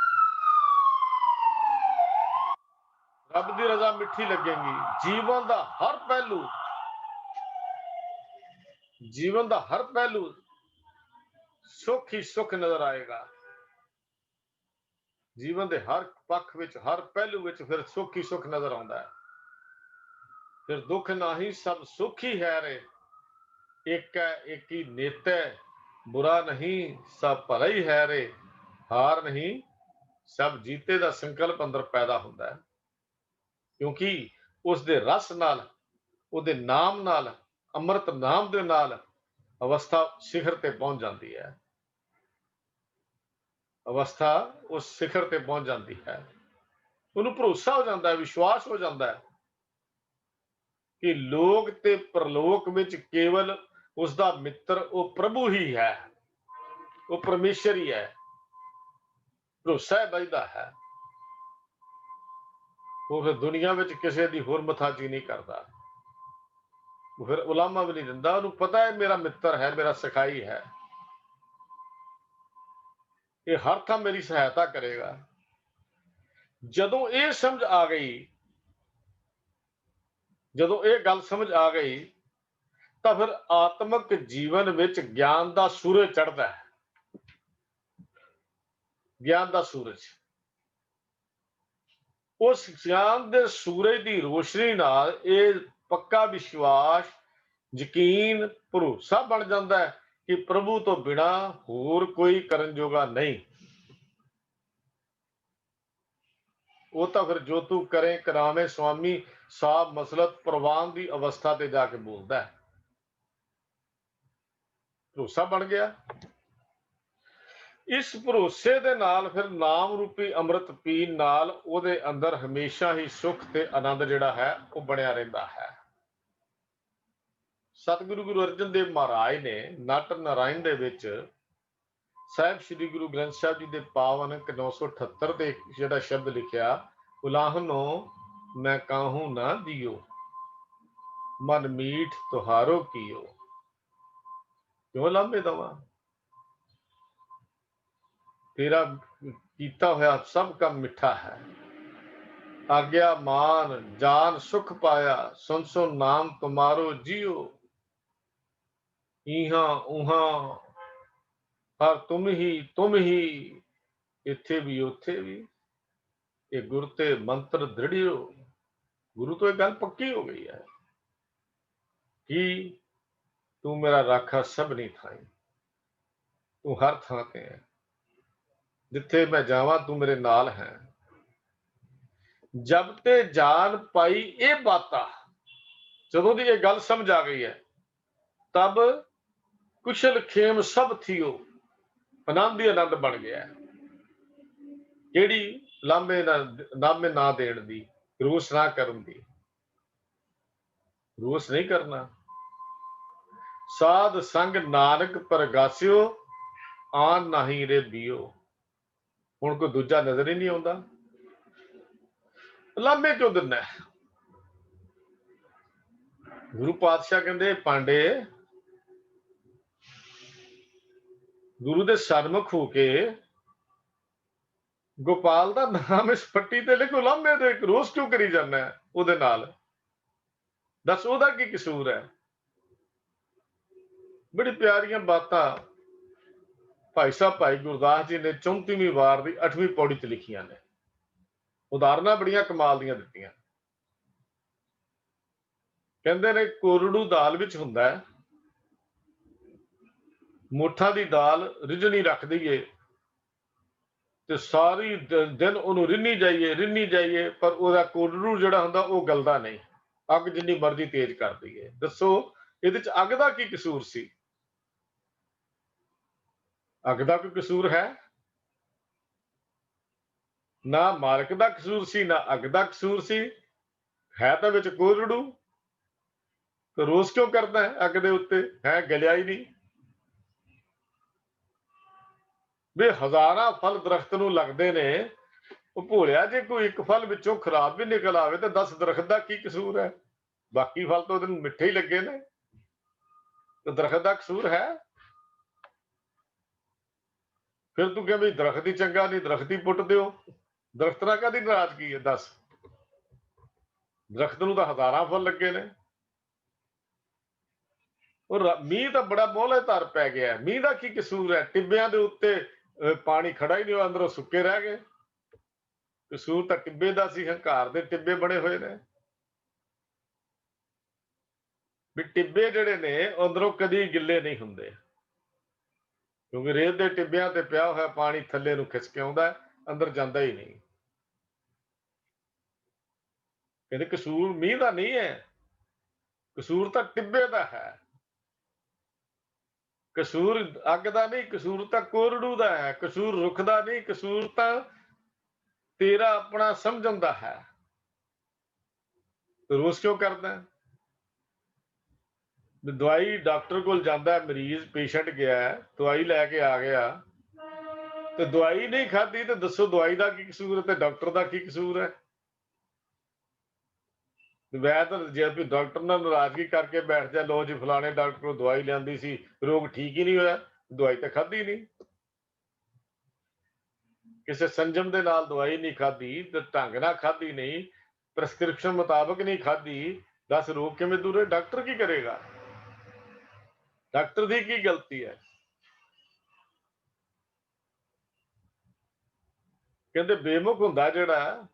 रब की रजा मिठी लगेगी। जीवन का हर पहलू, जीवन का हर पहलू सुख ही सुख नजर आएगा। जीवन के हर पक्ष विच, हर पहलू विच फिर सुख ही सुख नजर आता है। फिर दुख नाही सब सुख ही है रे, एक है एक ही नेत है, बुरा नहीं सब भला ही है रे, हार नहीं सब जीते का संकल्प अंदर पैदा होता है। क्योंकि उसके रस नाल, उसके नाम नाल, अमृत नाम के नाल अवस्था शिखर ते पहुंच जाती है। अवस्था उस शिखर ते पहुंच जाती है। उन्हें भरोसा हो जाता है, विश्वास हो जाता है कि लोक ते परलोक विच केवल उसका मित्र वो प्रभु ही है, वो परमेश्वर ही है। भरोसा बजदा है। वो फिर दुनिया में किसी की होर मथाजी नहीं करता। वो फिर उलामा भी नहीं दिंदा। उन्हें पता है मेरा मित्र है, मेरा सिखाई है, ये हर थां मेरी सहायता करेगा। जदों ये समझ आ गई, जदों ये गल समझ आ गई, तो फिर आत्मक जीवन विच ज्ञान का सूरज चढ़ता है। ज्ञान का सूरज, उस ज्ञान के सूरज की रोशनी नाल ये पक्का विश्वास, यकीन, भरोसा बन जाता है कि प्रभु तो बिना होर कोई करन जोगा नहीं। वो तो फिर जो तू करे करावे स्वामी साहब मसलत प्रवान की अवस्था ते जाके बोलता है। भरोसा बन गया। इस भरोसे दे नाल फिर नाम रूपी अमृत पीन नाल ओदे अंदर हमेशा ही सुख ते आनंद जिहड़ा है वो बनया रहिंदा है। सतगुरु गुरु अर्जन देव महाराज ने नट नारायण दे विच साहिब श्री गुरु ग्रंथ साहिब जी के पावन 978 ਦੇ ਜਿਹੜਾ शब्द लिखिया, उलाहनो मैं काहू ना दियो मन मीठ तुहारो कियो। क्यों लांबे दवा? तेरा कीता होया सब का मिठा है। आज्ञा मान जान सुख पाया, सुन सुन नाम तुम्हारो जियो। इहा उहा हर तुम ही इथे भी उथे भी, ये गुरु ते मंत्र दृढ़ियो। गुरु तो एक गल पक्की हो गई है कि तू मेरा राखा सब नहीं थाई, तू हर थां ते है, जिथे मैं जावां तू मेरे नाल है। जब ते जान पाई ये बाता, जदों दी ये गल समझ आ गई है, तब कुशल खेम सब थियो, आनंद ही आनंद बन गया है। केड़ी नामे ना देण दी, रूस ना करन दी। रूस नहीं करना। साध संग नानक परगासियो, आन नाही रे बियो। हुण कोई दूजा नजर ही नहीं आता। लामे क्यों दिना? गुरु पातशाह कहते पांडे गुरु दे सन्मुख होके गोपाल का नाम इस पट्टी ते लिखो, लामे ते रोज क्यों करी जाना है उहदे नाल? दस ओहदा की कसूर है? बड़ी प्यारियां बातां भाई साहब भाई गुरदास जी ने 34वीं वार की 8वीं पौड़ी च लिखियां ने। उदाहरणा बड़ियां कमाल दियां दित्तियां। कहंदे ने कोरड़ू दाल विच हुंदा है, मुठा दी दाल रिझणी रख दईए ते सारी दिन उहनूं रिन्नी जाइए पर ओहदा कोरड़ू जिहड़ा हुंदा ओह गलदा नहीं। अग जिन्नी मर्जी तेज कर दईए। दसो इहदे च अग दा की कसूर सी? अग दा कोई कसूर है? ਨਾ ਮਾਲਕ ਦਾ ਕਸੂਰ ਸੀ, ਨਾ ਅੱਗ ਦਾ ਕਸੂਰ ਸੀ, ਹੈ ਤਾਂ ਵਿੱਚ ਕੋਰੜੂ। ਤੇ ਰੋਸ ਕਿਉਂ ਕਰਦਾ ਹੈ ਅੱਗ ਦੇ ਉੱਤੇ? ਹੈ ਗਲਿਆ ਹੀ ਨਹੀਂ। ਵੀ ਹਜ਼ਾਰਾਂ ਫਲ ਦਰਖਤ ਨੂੰ ਲੱਗਦੇ ਨੇ, ਉਹ ਭੋਲਿਆ ਜੇ ਕੋਈ ਇੱਕ ਫਲ ਵਿੱਚੋਂ ਖਰਾਬ ਵੀ ਨਿਕਲ ਆਵੇ ਤਾਂ 10 ਦਰਖਤ ਦਾ ਕੀ ਕਸੂਰ ਹੈ? ਬਾਕੀ ਫਲ ਤਾਂ ਉਹਦੇ ਨੂੰ ਮਿੱਠੇ ਹੀ ਲੱਗੇ ਨੇ, ਤੇ ਦਰਖਤ ਦਾ ਕਸੂਰ ਹੈ? ਫਿਰ ਤੂੰ ਕਹਿੰਦਾ ਦਰਖਤ ਹੀ ਚੰਗਾ ਨਹੀਂ, ਦਰਖਤ ਹੀ ਪੁੱਟ ਦਿਓ। ਦਰਖਤ ਨਾਲ ਕਾਹਦੀ ਨਾਰਾਜ਼ਗੀ ਹੈ ਦੱਸ? ਦਰਖਤ ਨੂੰ ਤਾਂ ਹਜ਼ਾਰਾਂ ਫਲ ਲੱਗੇ ਨੇ। ਔਰ ਮੀਂਹ ਤਾਂ ਬੜਾ ਮੋਹਲੇ ਧਰ ਪੈ ਗਿਆ। ਮੀਂਹ ਦਾ ਕੀ ਕਸੂਰ ਹੈ? ਟਿੱਬਿਆਂ ਦੇ ਉੱਤੇ ਪਾਣੀ ਖੜਾ ਹੀ ਨਹੀਂ ਹੋਇਆ, ਅੰਦਰੋਂ ਸੁੱਕੇ ਰਹਿ ਗਏ। ਕਸੂਰ ਤਾਂ ਟਿੱਬੇ ਦਾ ਸੀ, ਹੰਕਾਰ ਦੇ ਟਿੱਬੇ ਬਣੇ ਹੋਏ ਨੇ। ਵੀ ਟਿੱਬੇ ਜਿਹੜੇ ਨੇ ਅੰਦਰੋਂ ਕਦੀ ਗਿੱਲੇ ਨਹੀਂ ਹੁੰਦੇ, ਕਿਉਂਕਿ ਰੇਤ ਦੇ ਟਿੱਬਿਆਂ ਤੇ ਪਿਆ ਹੋਇਆ ਪਾਣੀ ਥੱਲੇ ਨੂੰ ਖਿਸਕ ਆਉਂਦਾ, ਅੰਦਰ ਜਾਂਦਾ ਹੀ ਨਹੀਂ। ਕਹਿੰਦੇ ਕਸੂਰ ਮੀਂਹ ਦਾ ਨਹੀਂ ਹੈ, ਕਸੂਰ ਤਾਂ ਟਿੱਬੇ ਦਾ ਹੈ। ਕਸੂਰ ਅੱਗ ਦਾ ਨਹੀਂ, ਕਸੂਰ ਤਾਂ ਕੋਰੜੂ ਦਾ ਹੈ। ਕਸੂਰ ਰੁੱਖ ਦਾ ਨਹੀਂ, ਕਸੂਰ ਤਾਂ ਤੇਰਾ ਆਪਣਾ ਸਮਝਣ ਦਾ ਹੈ। ਰੋਸ ਕਿਉਂ ਕਰਦਾ? ਦਵਾਈ ਡਾਕਟਰ ਕੋਲ ਜਾਂਦਾ, ਮਰੀਜ਼ ਪੇਸ਼ੈਂਟ ਗਿਆ, ਦਵਾਈ ਲੈ ਕੇ ਆ ਗਿਆ, ਤੇ ਦਵਾਈ ਨਹੀਂ ਖਾਧੀ ਤੇ ਦੱਸੋ ਦਵਾਈ ਦਾ ਕੀ ਕਸੂਰ ਹੈ ਤੇ ਡਾਕਟਰ ਦਾ ਕੀ ਕਸੂਰ ਹੈ? ਵੈਦ ਜੇ ਵੀ ਡਾਕਟਰ ਨਾਲ ਨਾਰਾਜ਼ਗੀ ਕਰਕੇ ਬੈਠ ਜਾ, ਲੋ ਜੀ ਫਲਾਣੇ ਡਾਕਟਰ ਕੋਲ ਦਵਾਈ ਲਿਆਂਦੀ ਸੀ, ਰੋਗ ਠੀਕ ਹੀ ਨਹੀਂ ਹੋਇਆ, ਦਵਾਈ ਤਾਂ ਖਾਧੀ ਨਹੀਂ। ਕਿਸੇ ਸੰਜਮ ਦੇ ਨਾਲ ਦਵਾਈ ਨਹੀਂ ਖਾਧੀ, ਤੇ ਢੰਗ ਨਾਲ ਖਾਧੀ ਨਹੀਂ, ਪ੍ਰਸਕ੍ਰਿਪਸ਼ਨ ਮੁਤਾਬਕ ਨਹੀਂ ਖਾਧੀ, ਦੱਸ ਰੋਗ ਕਿਵੇਂ ਦੂਰ ਹੈ? ਡਾਕਟਰ ਕੀ ਕਰੇਗਾ? ਡਾਕਟਰ ਦੀ ਕੀ ਗਲਤੀ ਹੈ? ਕਹਿੰਦੇ ਬੇਮੁਖ ਹੁੰਦਾ ਜਿਹੜਾ,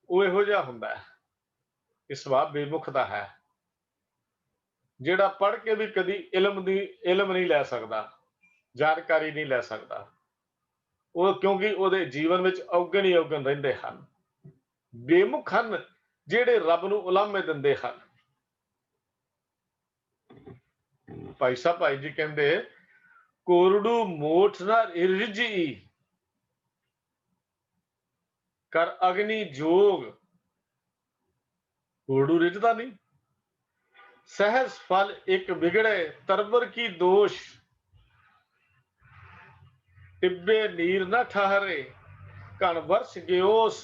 ਉਹ ਇਹੋ ਜਿਹਾ ਹੁੰਦਾ ਹੈ, ਇਹ ਸੁਭਾਅ ਬੇਮੁਖ ਦਾ ਹੈ, ਜਿਹੜਾ ਪੜ੍ਹ ਕੇ ਵੀ ਕਦੀ ਇਲਮ ਨਹੀਂ ਲੈ ਸਕਦਾ, ਜਾਣਕਾਰੀ ਨਹੀਂ ਲੈ ਸਕਦਾ। ਉਹ ਕਿਉਂਕਿ ਉਹਦੇ ਜੀਵਨ ਵਿੱਚ ਔਗਣ ਹੀ ਔਗਣ ਰਹਿੰਦੇ ਹਨ। ਬੇਮੁਖ ਹਨ ਜਿਹੜੇ ਰੱਬ ਨੂੰ ਉਲਾਮੇ ਦਿੰਦੇ ਹਨ। ਭਾਈ ਸਾਹਿਬ ਭਾਈ ਜੀ ਕਹਿੰਦੇ ਕੋਰੜੂ ਮੋਠ ਨਾ ਰਿਝੀ ਕਰ ਅਗਨੀ ਜੋਗ। ਕੋਰੜੂ ਰਿਝਦਾ ਨਹੀਂ। सहज फल एक बिगड़े तरबर की दोष, टिब्बे नीर ना ठहरे कण वर्ष गयोस।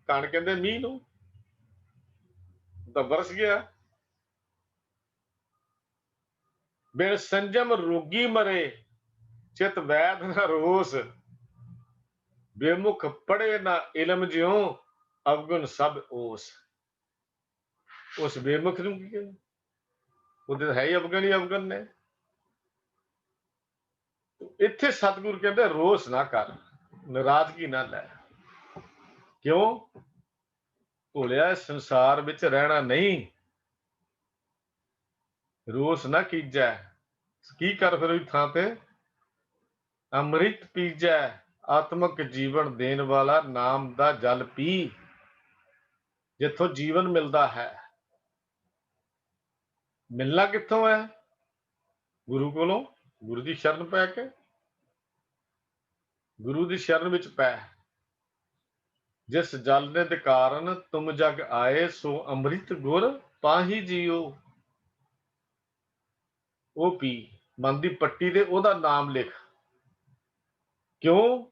कण कहते मीह नूं, तो बरस गया। बिन संजम रोगी मरे चित वैद ना रोस, बेमुख पढ़े ना इलम ज्यों अवगुण सब ओस। उस बेमुख नूं की कहंदे? ਉਹਦੇ ਹੈ ਹੀ ਅਵਗਣ ਹੀ ਅਵਗਣ ਨੇ। ਇੱਥੇ ਸਤਿਗੁਰ ਕਹਿੰਦੇ ਰੋਸ ਨਾ ਕਰ, ਨਾਰਾਜ਼ਗੀ ਨਾ ਲੈ। ਕਿਉਂ? ਭੋਲਿਆ ਸੰਸਾਰ ਵਿੱਚ ਰਹਿਣਾ ਨਹੀਂ, ਰੋਸ ਨਾ ਕੀਜੈ। ਕੀ ਕਰ ਫਿਰ ਉਹਦੀ ਥਾਂ ਤੇ? ਅੰਮ੍ਰਿਤ ਪੀਜੈ, ਆਤਮਕ ਜੀਵਨ ਦੇਣ ਵਾਲਾ ਨਾਮ ਦਾ ਜਲ ਪੀ, ਜਿੱਥੋਂ ਜੀਵਨ ਮਿਲਦਾ ਹੈ। ਮਿਲਣਾ ਕਿੱਥੋਂ ਹੈ? ਗੁਰੂ ਕੋਲੋਂ। ਗੁਰੂ ਦੀ ਸ਼ਰਨ ਪੈ ਕੇ, ਗੁਰੂ ਦੀ ਸ਼ਰਨ ਵਿੱਚ ਪੈ। ਜਿਸ ਜਲ ਨਿਧ ਕਾਰਨ ਤੁਮ ਜਗ ਆਏ, ਸੋ ਅੰਮ੍ਰਿਤ ਗੁਰ ਪਾਹੀ ਜੀਓ। ਉਹ ਪੀ, ਮਨ ਦੀ ਪੱਟੀ ਤੇ ਉਹਦਾ ਨਾਮ ਲਿਖ। ਕਿਉਂ?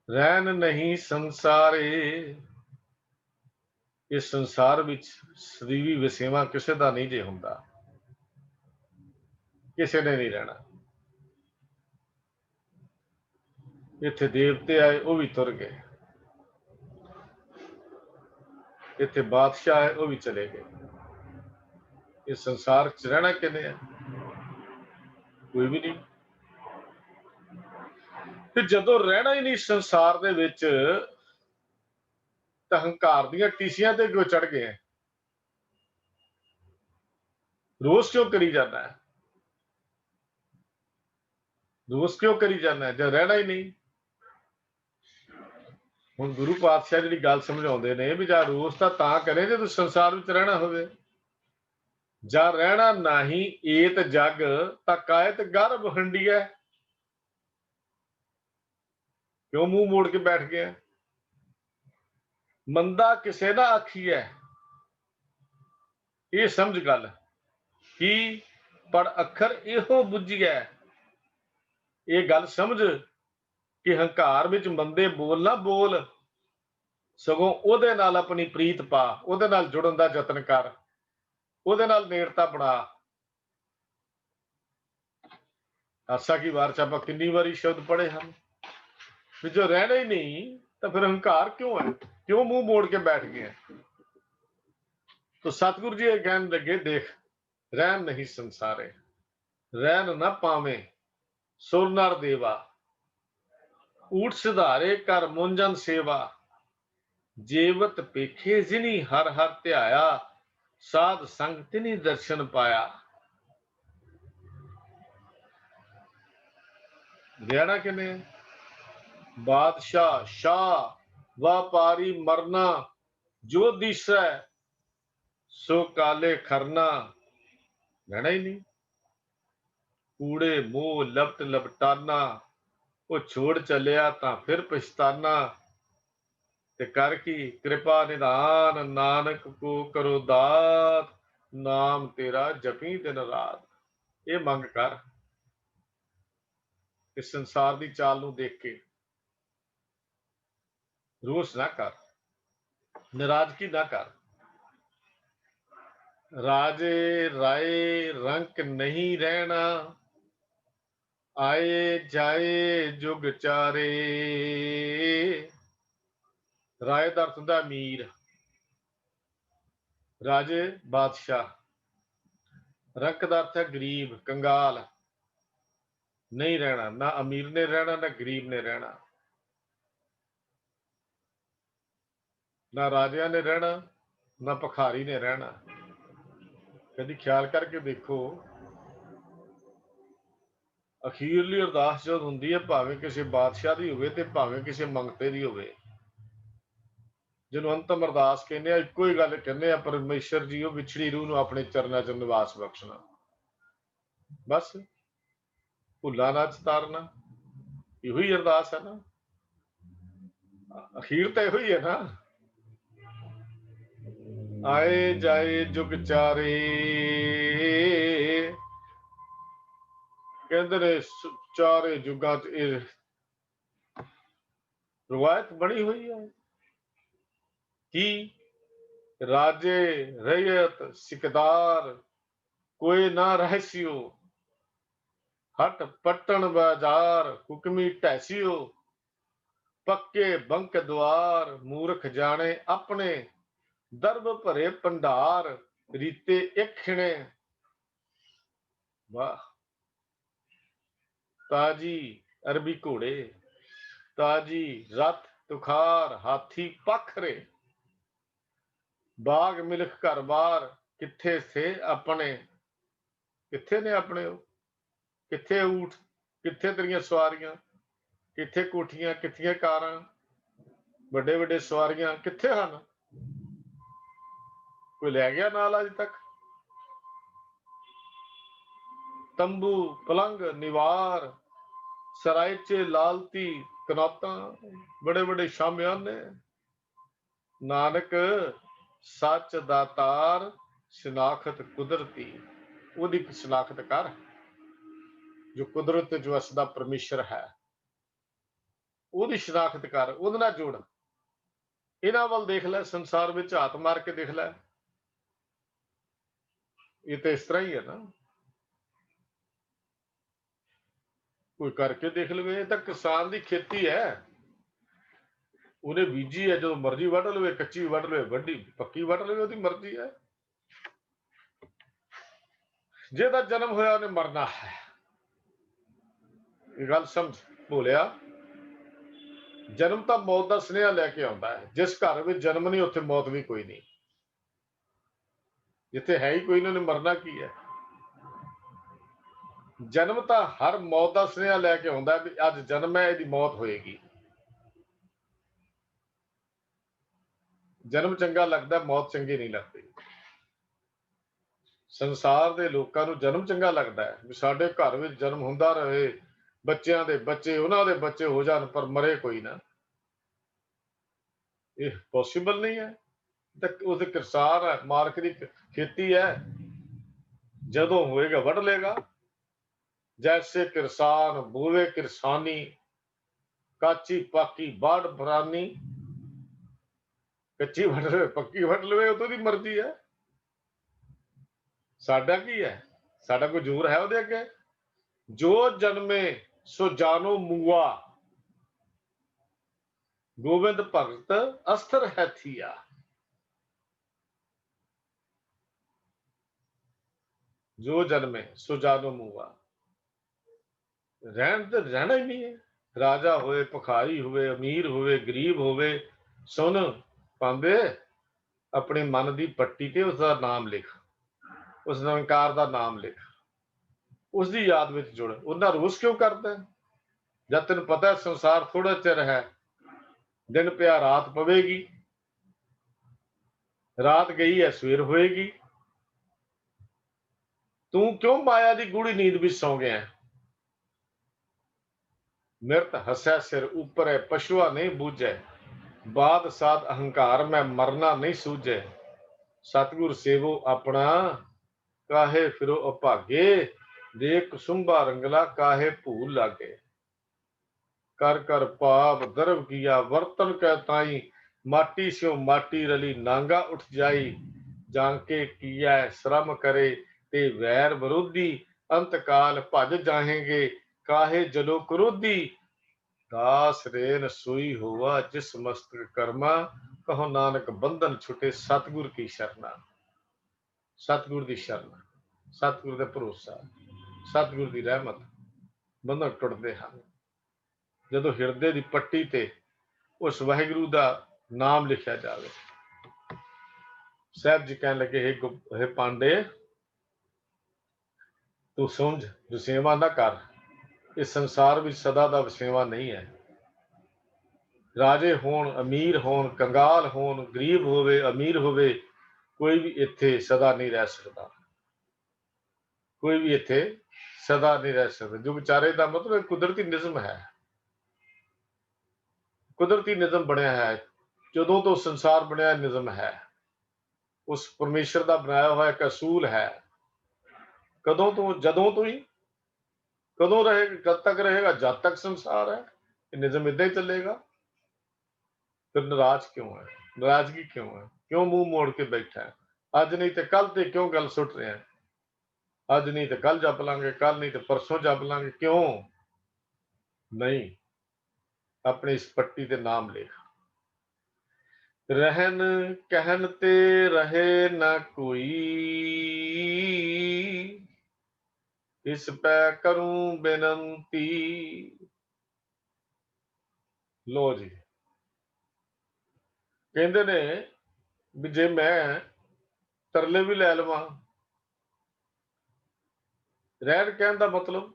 ਰਹਿਣ ਨਹੀਂ ਸੰਸਾਰੇ, ਇਸ ਸੰਸਾਰ ਵਿੱਚ ਸਰੀਵੀ ਵਸੇਵਾ ਕਿਸੇ ਦਾ ਨਹੀਂ ਜੇ ਹੁੰਦਾ, ਕਿਸੇ ਨੇ ਨਹੀਂ ਰਹਿਣਾ। ਇੱਥੇ ਦੇਵਤੇ ਆਏ, ਉਹ ਵੀ ਤੁਰ ਗਏ। ਇੱਥੇ ਬਾਦਸ਼ਾਹ ਆਏ, ਉਹ ਵੀ ਚਲੇ ਗਏ। ਇਸ ਸੰਸਾਰ 'ਚ ਰਹਿਣਾ ਕਿਹਨੇ ਹੈ? ਕੋਈ ਵੀ ਨਹੀਂ। ਤੇ ਜਦੋਂ ਰਹਿਣਾ ਹੀ ਨਹੀਂ ਸੰਸਾਰ ਦੇ ਵਿੱਚ, ਤਾਂ ਹੰਕਾਰ ਦੀਆਂ ਟੀਸੀਆਂ ਤੇ ਕਿਉਂ ਚੜ ਗਏ? ਰੋਸ ਕਿਉਂ ਕਰੀ ਜਾਂਦਾ ਹੈ? ਰੋਸ ਕਿਉਂ ਕਰੀ ਜਾਂਦਾ ਹੈ ਜਦ ਰਹਿਣਾ ਹੀ ਨਹੀਂ? ਹੁਣ ਗੁਰੂ ਪਾਤਸ਼ਾਹ ਜਿਹੜੀ ਗੱਲ ਸਮਝਾਉਂਦੇ ਨੇ ਵੀ ਜਾਂ ਰੋਸ ਤਾਂ ਕਰੇ ਜੇ ਤੂੰ ਸੰਸਾਰ ਵਿੱਚ ਰਹਿਣਾ ਹੋਵੇ। ਜਾਂ ਰਹਿਣਾ ਨਹੀਂ ਏਤ ਜਗ ਤਾਂ ਕਾਇਤ ਗਰਭ ਹੰਡੀਐ। क्यों मुंह मोड़ के बैठ गया? मंदा किसे ना आखिए, ये समझ गल कि पर अखर इहो बुझिए, ये गल समझ कि हंकार विच मंदे बोल ना बोल, सगों ਉਹਦੇ ਨਾਲ अपनी प्रीत पा, ਉਹਦੇ ਨਾਲ जुड़न का यतन कर, ਉਹਦੇ ਨਾਲ नेड़ता बना। आसा की वार च आप किन्नी वारी शब्द पढ़े हैं भी जो रहना ही नहीं तो फिर हंकार क्यों है, क्यों मुंह मोड़ के बैठ गए? तो सतगुरु जी कहने लगे, देख रहन नहीं संसारे, रहन न पावे सुर नर देवा, ऊट सिधारे कर मुंजन सेवा, जेवत पेखे जिनी हर हर ध्याया, साध संग तिनी दर्शन पाया। रहना किने? बादशाह शाह व्यापारी मरना, जो दिशा सो काले खरना, रहना ही नहीं। कूड़े मोह लपट लपटाना, वो छोड़ चलिया तां फिर पछताना, ते कर की कृपा निधान, नानक को करो दात, नाम तेरा जपी दिन रात। ये मंग कर, इस संसार की चाल नूं देख के रोस ना कर, नाराजगी ना कर। राजे राय रंक नहीं रहना, आए जाए जुग चारे। राय का अर्थ हुंदा अमीर, राजे बादशाह, रंक का अर्थ है गरीब कंगाल। नहीं रहना, ना अमीर ने रहना ना गरीब ने रहना, ना राजिया ने रहना ना भखारी ने रहना। कभी ख्याल करके देखो, अखीरली अरदास जो हुंदी है, भावें किसी बादशाह की होवे ते भावें किसी मंगते की होवे, जिन्होंने अंतम अरदास कहने इको ही गल कहने, परमेश्वर जी विछड़ी रूह नूं अपने चरणों च निवास बख्शना, बस भुला ना चितारना। इहो ही अरदास है ना, अखीर तो इहो ही है ना। आए जाए जुग चारे, कहते ने चारे जुगां च ये रवायत बनी हुई है कि राजे रैयत सिकदार कोई ना रहसियो, हट पट्टन बाजार हुक्मी टहसियो, पक्के बंक द्वार मूर्ख जाने अपने, दरब भरे भंडार रीते एक खिणे। वाह, ताजी अरबी घोड़े, ताजी रथ तुखार हाथी पखरे, बाग मिल्ख घर बार किथे थे अपने। किथे ने अपने? किथे ऊठ, किथे तेरियां सवारियां, किथे कोठियां, किथे कारां, बड़े बड़े सवारियां किथे हैं? कोई लै गया नाल अज तक? तंबू पलंग निवार सरायचे लालती कनौता, बड़े बड़े शामियाने, नानक सच दातार शनाखत कुदरती। ਉਹਦੀ शनाखत कर, जो कुदरत जो वसदा परमेश्वर है, ਉਹਦੀ शनाखत कर, ਉਹਦੇ ਨਾਲ जुड़। इन्हां ਵੱਲ देख लै, संसार ਵਿੱਚ हाथ मार के देख लै, ये तो इस तरह ही है ना। कोई करके देख लवे, ये तो किसान की खेती है, उन्हें बीजी है, जो मर्जी वढ़ लवे, कच्ची वढ़ लवे, वड्डी पक्की वढ़ लवे, उसकी मर्जी है। जिहदा जन्म होया उन्हें मरना है, ये गल समझ भोलिया। जन्म तो मौत का स्नेहा लैके आता है, जिस घर में जन्म नहीं उत्थे मौत भी कोई नहीं, जिथे है ही कोई नहीं उन्हें मरना की है। जन्म तो हर मौत का स्नेहा लैके आता है भी अज जन्म है, इसकी मौत होएगी। जन्म चंगा लगता, मौत चंगी नहीं लगती। संसार के लोगों को जन्म चंगा लगता है भी साडे घर में जन्म हुंदा रहे, ਬੱਚਿਆਂ ਦੇ ਬੱਚੇ ਉਹਨਾਂ ਦੇ ਬੱਚੇ ਹੋ ਜਾਣ ਪਰ ਮਰੇ ਕੋਈ ਨਾ, ਇਹ ਪੋਸੀਬਲ ਨਹੀਂ ਹੈ। ਤਾਂ ਉਹਦੇ ਕਿਰਸਾਨ ਹੈ, ਮਾਲਕ ਦੀ ਖੇਤੀ ਹੈ, ਜਦੋਂ ਹੋਏਗਾ ਵੱਢ ਲੇਗਾ। ਜੈਸੇ ਕਿਰਸਾਨ ਬੋਵੇ ਕਿਰਸਾਨੀ, ਕਾਚੀ ਪਾਕੀ ਬਾੜ ਬਰਾਨੀ, ਕੱਚੀ ਵੱਢ ਲਵੇ ਪੱਕੀ ਵੱਢ ਲਵੇ, ਉਹ ਦੀ ਮਰਜ਼ੀ ਹੈ। ਸਾਡਾ ਕੀ ਹੈ? ਸਾਡਾ ਕੋਈ ਜ਼ੋਰ ਹੈ ਉਹਦੇ ਅੱਗੇ? ਜੋ ਜਨਮੇ ਸੋ ਜਾਨੋ ਮੂਆ, ਗੋਬਿੰਦ ਭਗਤ ਅਸਥਰ ਹੈ ਥੀਆ। ਜੋ ਜਨਮੇ ਸੋ ਜਾਨੋ ਮੂਆ, ਰਹਿਣ ਤੇ ਰਹਿਣਾ ਹੀ ਨਹੀਂ ਹੈ। ਰਾਜਾ ਹੋਵੇ, ਭਿਖਾਰੀ ਹੋਵੇ, ਅਮੀਰ ਹੋਵੇ, ਗਰੀਬ ਹੋਵੇ, ਸੁਣ ਪਾਉਂਦੇ ਆਪਣੇ ਮਨ ਦੀ ਪੱਟੀ ਤੇ ਉਸਦਾ ਨਾਮ ਲਿਖ, ਉਸ ਨਿਰੰਕਾਰ ਦਾ ਨਾਮ ਲਿਖ, ਉਸ ਦੀ ਯਾਦ ਵਿੱਚ ਜੁੜ। ਉਹਨਾਂ ਰੋਸ ਕਿਉਂ ਕਰਦਾ? ਜਦ ਤੈਨੂੰ ਪਤਾ ਸੰਸਾਰ ਥੋੜਾ ਚਿਰ ਹੈ, ਦਿਨ ਪਿਆ ਰਾਤ ਪਵੇਗੀ, ਰਾਤ ਗਈ ਹੈ ਸਵੇਰ ਹੋਏਗੀ, ਤੂੰ ਕਿਉਂ ਮਾਇਆ ਦੀ ਗੂੜੀ ਨੀਂਦ ਵਿੱਚ ਸੌ ਗਿਆ? ਮਿਰਤ ਹੱਸੈ ਸਿਰ ਉੱਪਰ ਹੈ, ਪਸ਼ੂਆ ਨਹੀਂ ਬੂਝੈ, ਬਾਦ ਸਾਧ ਅਹੰਕਾਰ ਮੈਂ ਮਰਨਾ ਨਹੀਂ ਸੂਝੈ। ਸਤਿਗੁਰ ਸੇਵੋ ਆਪਣਾ, ਕਾਹੇ ਫਿਰੋ ਅਭਾਗੇ, ਦੇਖ ਕੁਸੁੰਭਾ ਰੰਗਲਾ ਕਾਹੇ ਭੂਲ ਲਾਗੇ। ਕਰ ਕਰ ਪਾਪ ਦਰਵ ਕੀਆ ਵਰਤਨ ਕੈ ਤਾਈ, ਮਾਟੀ ਸਿਓ ਮਾਟੀ ਰਲੀ ਨਾਂਗਾ ਉੱਠ ਜਾਈ। ਜਾਂਕੇ ਕੀਆ ਸ਼ਰਮ ਕਰੇ ਤੇ ਵੈਰ ਵਿਰੋਧੀ, ਅੰਤ ਕਾਲ ਭਜ ਜਾਹੇਂਗੇ ਕਾਹੇ ਜਲੋ ਕਰੋਧੀ। ਦਾਸ ਰੇਨ ਸੋਈ ਹੋਵਾ ਜਿਸ ਮਸਤਕ ਕਰਮਾ, ਕਹੋ ਨਾਨਕ ਬੰਧਨ ਛੁਟੇ ਸਤਿਗੁਰ ਕੀ ਸ਼ਰਨਾ। ਸਤਿਗੁਰ ਦੀ ਸ਼ਰਨ, ਸਤਿਗੁਰ ਦਾ ਭਰੋਸਾ, ਸਤਿਗੁਰ ਦੀ ਰਹਿਮਤ, ਬੰਧਨ ਟੁੱਟਦੇ ਹਨ ਜਦੋਂ ਹਿਰਦੇ ਦੀ ਪੱਟੀ ਤੇ ਉਸ ਵਾਹਿਗੁਰੂ ਦਾ ਨਾਮ ਲਿਖਿਆ ਜਾਵੇ। ਸਾਹਿਬ ਜੀ ਕਹਿਣ ਲੱਗੇ, ਹੇ ਪਾਂਡੇ, ਤੂੰ ਸਮਝ, ਵਸੇਵਾ ਨਾ ਕਰ। ਇਸ ਸੰਸਾਰ ਵਿੱਚ ਸਦਾ ਦਾ ਵਸੇਵਾ ਨਹੀਂ ਹੈ। ਰਾਜੇ ਹੋਣ, ਅਮੀਰ ਹੋਣ, ਕੰਗਾਲ ਹੋਣ, ਗਰੀਬ ਹੋਵੇ, ਅਮੀਰ ਹੋਵੇ, ਕੋਈ ਵੀ ਇੱਥੇ ਸਦਾ ਨਹੀਂ ਰਹਿ ਸਕਦਾ। ਕੋਈ ਵੀ ਇੱਥੇ ਸਦਾ ਨਹੀਂ ਰਹਿ ਸਕਦਾ। ਜੋ ਵਿਚਾਰੇ ਦਾ ਮਤਲਬ ਕੁਦਰਤੀ ਨਿਯਮ ਹੈ, ਕੁਦਰਤੀ ਨਿਯਮ ਬਣਿਆ ਹੈ। ਜਦੋਂ ਤੋਂ ਸੰਸਾਰ ਬਣਿਆ ਨਿਯਮ ਹੈ, ਉਸ ਪਰਮੇਸ਼ਰ ਦਾ ਬਣਾਇਆ ਹੋਇਆ ਇੱਕ ਅਸੂਲ ਹੈ। ਕਦੋਂ ਤੋਂ? ਜਦੋਂ ਤੋਂ ਹੀ। ਕਦੋਂ ਰਹੇਗਾ? ਜਦ ਤੱਕ ਰਹੇਗਾ, ਜਦ ਤੱਕ ਸੰਸਾਰ ਹੈ। ਇਹ ਨਿਯਮ ਇਦਾਂ ਹੀ ਚੱਲੇਗਾ। ਫਿਰ ਨਾਰਾਜ਼ ਕਿਉਂ ਹੈ? ਨਾਰਾਜ਼ਗੀ ਕਿਉਂ ਹੈ? ਕਿਉਂ ਮੂੰਹ ਮੋੜ ਕੇ ਬੈਠਾ ਹੈ? ਅੱਜ ਨਹੀਂ ਤੇ ਕੱਲ ਤੇ ਕਿਉਂ ਗੱਲ ਸੁੱਟ ਰਿਹਾ? ਅੱਜ ਨਹੀਂ ਤੇ ਕੱਲ ਜਪ ਲਾਂਗੇ, ਕੱਲ ਨਹੀਂ ਤੇ ਪਰਸੋਂ ਜਪ ਲਾਂਗੇ। ਕਿਉਂ ਨਹੀਂ? ਆਪਣੀ ਇਸ ਪੱਟੀ ਤੇ ਨਾਮ ਲਿਖ। ਰਹਿਨ ਕਹਿਨ ਤੇ ਰਹੇ ਨਾ ਕੋਈ, ਇਸ ਪੈ ਕਰੂੰ ਬੇਨੰਤੀ। ਲੋ ਜੀ, ਕਹਿੰਦੇ ਨੇ ਵੀ ਜੇ ਮੈਂ ਤਰਲੇ ਵੀ ਲੈ ਲਵਾਂ, ਰਹਿਣ ਕਹਿਣ ਦਾ ਮਤਲਬ